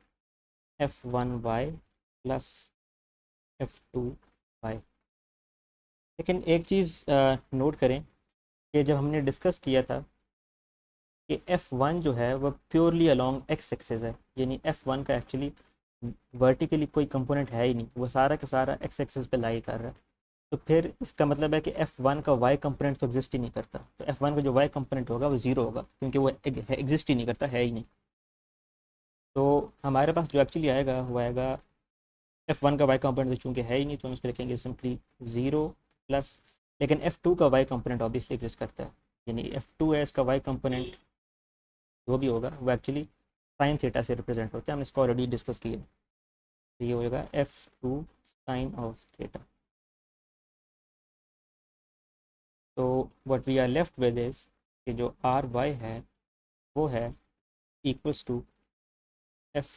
A: F1y प्लस F2y। लेकिन एक चीज़ नोट करें कि जब हमने डिस्कस किया था कि F1 जो है वह प्योरली अलॉन्ग एक्स एक्सेस है, यानी F1 का एक्चुअली वर्टिकली कोई कंपोनेंट है ही नहीं, वो सारा का सारा एक्स एक्सेस पे लाई कर रहा है। तो फिर इसका मतलब है कि F1 का y कंपोनेंट तो एग्जिस्ट ही नहीं करता, तो F1 का जो y कंपोनेंट होगा वो ज़ीरो होगा क्योंकि वो एग्जिस्ट ही नहीं करता, है ही नहीं। तो हमारे पास जो एक्चुअली आएगा वो आएगा F1 का y कंपोनेंट तो चूँकि है ही नहीं तो हम उसको लिखेंगे सिंपली ज़ीरो प्लस, लेकिन F2 का y कंपोनेंट ऑब्वियसली एग्जिस्ट करता है, यानी F2 है इसका y कंपोनेंट जो भी होगा वो एक्चुअली साइन थीटा से रिप्रेजेंट होते हैं, हमने इसको ऑलरेडी डिस्कस किया। तो ये होगा F2 साइन ऑफ थीटा। तो what we are left with is कि जो आर वाई है वो है equals to F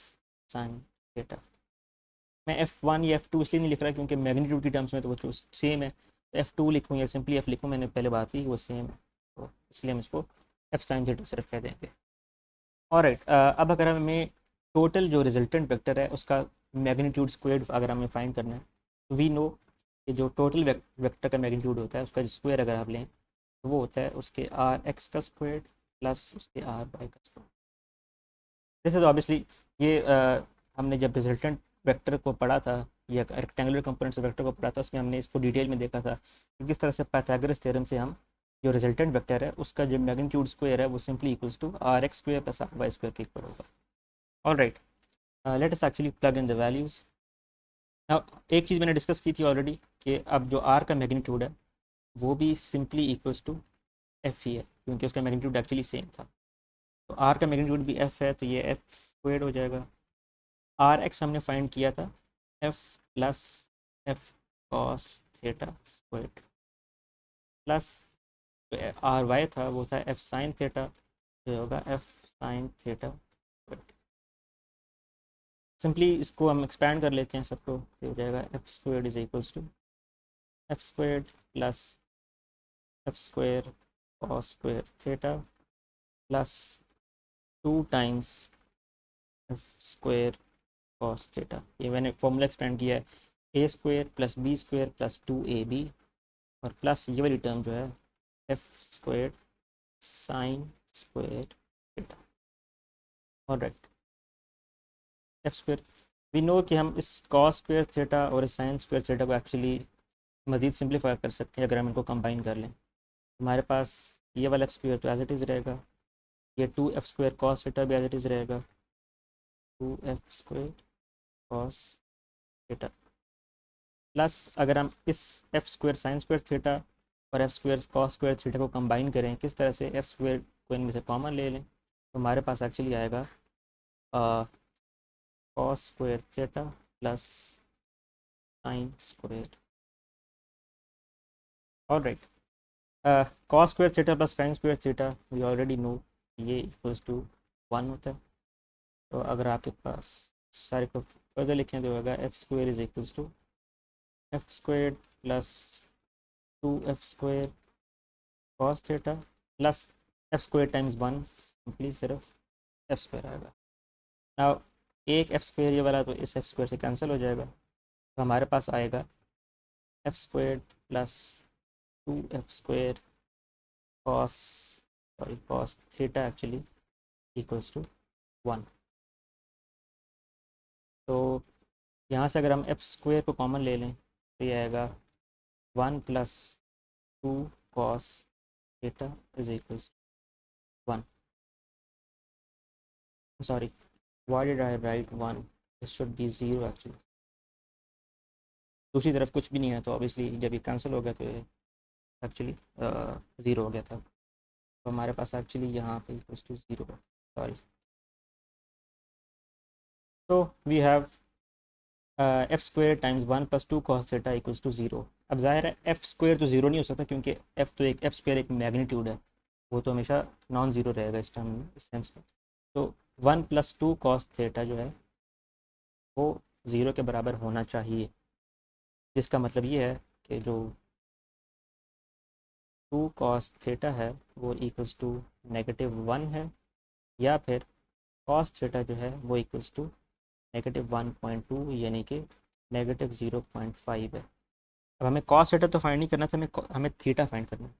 A: sine theta. मैं F1 या F2 इसलिए नहीं लिख रहा क्योंकि मैग्नीट्यूड की टर्म्स में तो वो सेम है। तो F2 लिखूँ या सिंपली F लिखूँ, मैंने पहले बात की वो सेम है, तो इसलिए हम इसको एफ साइन थीटा सिर्फ कह देंगे। ऑलराइट, अब अगर हमें टोटल जो रिजल्टेंट वेक्टर है उसका मैग्नीट्यूड स्क्वायर्ड अगर हमें फाइंड करना है, तो वी नो कि जो टोटल वेक्टर का मैग्नीट्यूड होता है उसका स्क्वायर अगर आप लें तो वो होता है उसके आर एक्स का स्क्वायर प्लस उसके आर वाई का स्क्वायर। दिस इज ऑब्वियसली ये हमने जब रिजल्टेंट वेक्टर को पढ़ा था या रेक्टेंगुलर कंपोनेंट्स वेक्टर को पढ़ा था उसमें हमने इसको डिटेल में देखा था कि किस तरह से पाइथागोरस थ्योरम से हम जो रिजल्टेंट वेक्टर है उसका जो मैग्नीट्यूड स्क्वायर है वो simply equals to R X square plus R Y square के इक्वल होगा। Alright, let us actually plug in the values. Now एक चीज़ मैंने डिस्कस की थी ऑलरेडी कि अब जो आर का मैग्नीट्यूड है वो भी सिंपली इक्वल्स टू एफ ही है क्योंकि उसका मैग्नीट्यूड एक्चुअली सेम था। तो आर का मैग्नीट्यूड भी एफ है तो ये एफ स्क्वायर हो जाएगा। आर एक्स हमने फाइंड किया था F plus F cos theta square plus जो आर वाई था वो था एफ साइन थीटा, जो होगा F sine theta square. Simply इसको हम एक्सपैंड कर लेते हैं सबको, तो हो जाएगा F square is equals to F square plus F square cos square theta plus 2 times F square cos theta. ये मैंने फॉर्मूला एक्सपेंड किया है A square plus B square plus 2ab और प्लस ये वाली टर्म जो है F square sine square theta. Alright, F square we know कि हम इस कॉस स्क्वायर थीटा और इस साइन स्क्वायर थीटा को एक्चुअली मज़ीद सिंप्लीफाई कर सकते हैं अगर हम इनको कंबाइन कर लें। हमारे पास ये वाला एफ स्क्वायर तो एज इट इज़ रहेगा, ये 2f स्क्वायर कॉस थीटा भी एज इट इज़ रहेगा, 2f square cos theta plus अगर हम इस F square sine square theta और F square cos square theta को कंबाइन करें किस तरह से एफ स्क्वायर को इनमें से कॉमन ले लें तो हमारे पास एक्चुअली आएगा cos square theta plus sine square. Alright, cos square theta plus sine square theta we already know ये इक्वल्स टू 1 होता है। तो अगर आपके पास सारे को फर्दर लिखें तो होगा F square is equals to F square plus 2f square cos theta plus F square times 1 simply सिर्फ एफ स्क्वायर आएगा। नाउ एक एफ स्क्वायर ये वाला तो इस एफ स्क्वायर से कैंसिल हो जाएगा, तो हमारे पास आएगा F square plus 2f square cos cos theta actually equals to 1। तो यहाँ से अगर हम एफ स्क्वायर को कॉमन ले लें तो ये आएगा 1 plus 2 cos theta is equals 1। Sorry, why did I write 1? This should be 0 actually। दूसरी तरफ कुछ भी नहीं है तो ऑब्वियसली जब ये कैंसिल हो गया तो ये एक्चुअली 0 हो गया था, तो हमारे पास एक्चुअली यहाँ पे इक्वल्स टू 0 है। सॉरी, तो we have F square times 1 plus 2 cos theta equals to 0। अब जाहिर है एफ स्क्वायर तो 0 नहीं हो सकता क्योंकि एफ तो एक एफ स्क्वायर एक मैग्नीट्यूड है, वो तो हमेशा नॉन ज़ीरो रहेगा इस टर्म में, इस सेंस में। तो 1 प्लस 2 कॉस थीटा जो है वो 0 के बराबर होना चाहिए, जिसका मतलब ये है कि जो 2 कॉस थीटा है वो इक्वल्स टू -1 है या फिर कॉस थीटा जो है वो इक्वल्स टू -1.2 यानी कि -0.5 है। अब हमें कॉस थीटा तो फाइंड नहीं करना था, हमें थीटा फाइंड करना है।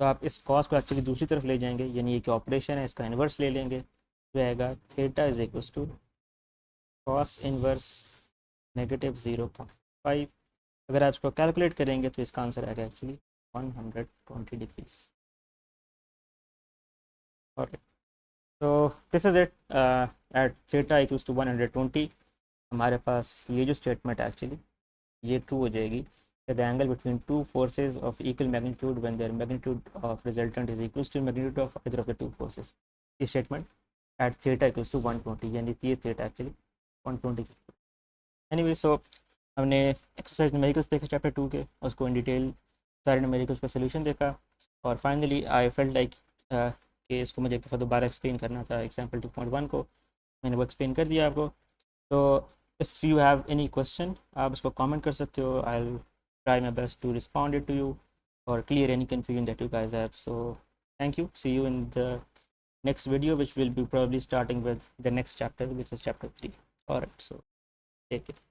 A: तो आप इस कॉस को एक्चुअली दूसरी तरफ ले जाएंगे, यानी ये कि ऑपरेशन है इसका इन्वर्स ले लेंगे, तो आएगा theta is equals to cos inverse -0.5। अगर आप इसको कैलकुलेट करेंगे तो इसका आंसर आएगा एक्चुअली 120 डिग्रीज। और तो this is it at theta equals to 120 हमारे पास ये जो स्टेटमेंट है एक्चुअली ये ट्रू हो जाएगी। The angle between two forces of equal magnitude when their magnitude of resultant is equals to magnitude of either of the two forces। ये statement at theta equals to 120, यानी ये theta actually 120. Anyway, so हमने exercise numericals देखे chapter 2 के, उसको in detail सारे numericals का solution देखा, और फाइनली आई फेल्ट लाइक कि इसको मुझे एक दफ़ा दोबारा एक्सप्लेन करना था. एग्जाम्पल 2.1 को मैंने वो एक्सप्लेन कर दिया आपको. तो if you have any question आप उसको कमेंट कर सकते हो. I will try my best to respond it to you or clear any confusion that you guys have. So thank you. See you in the next video, which will be probably starting with the next chapter, which is chapter 3. All right, so take it.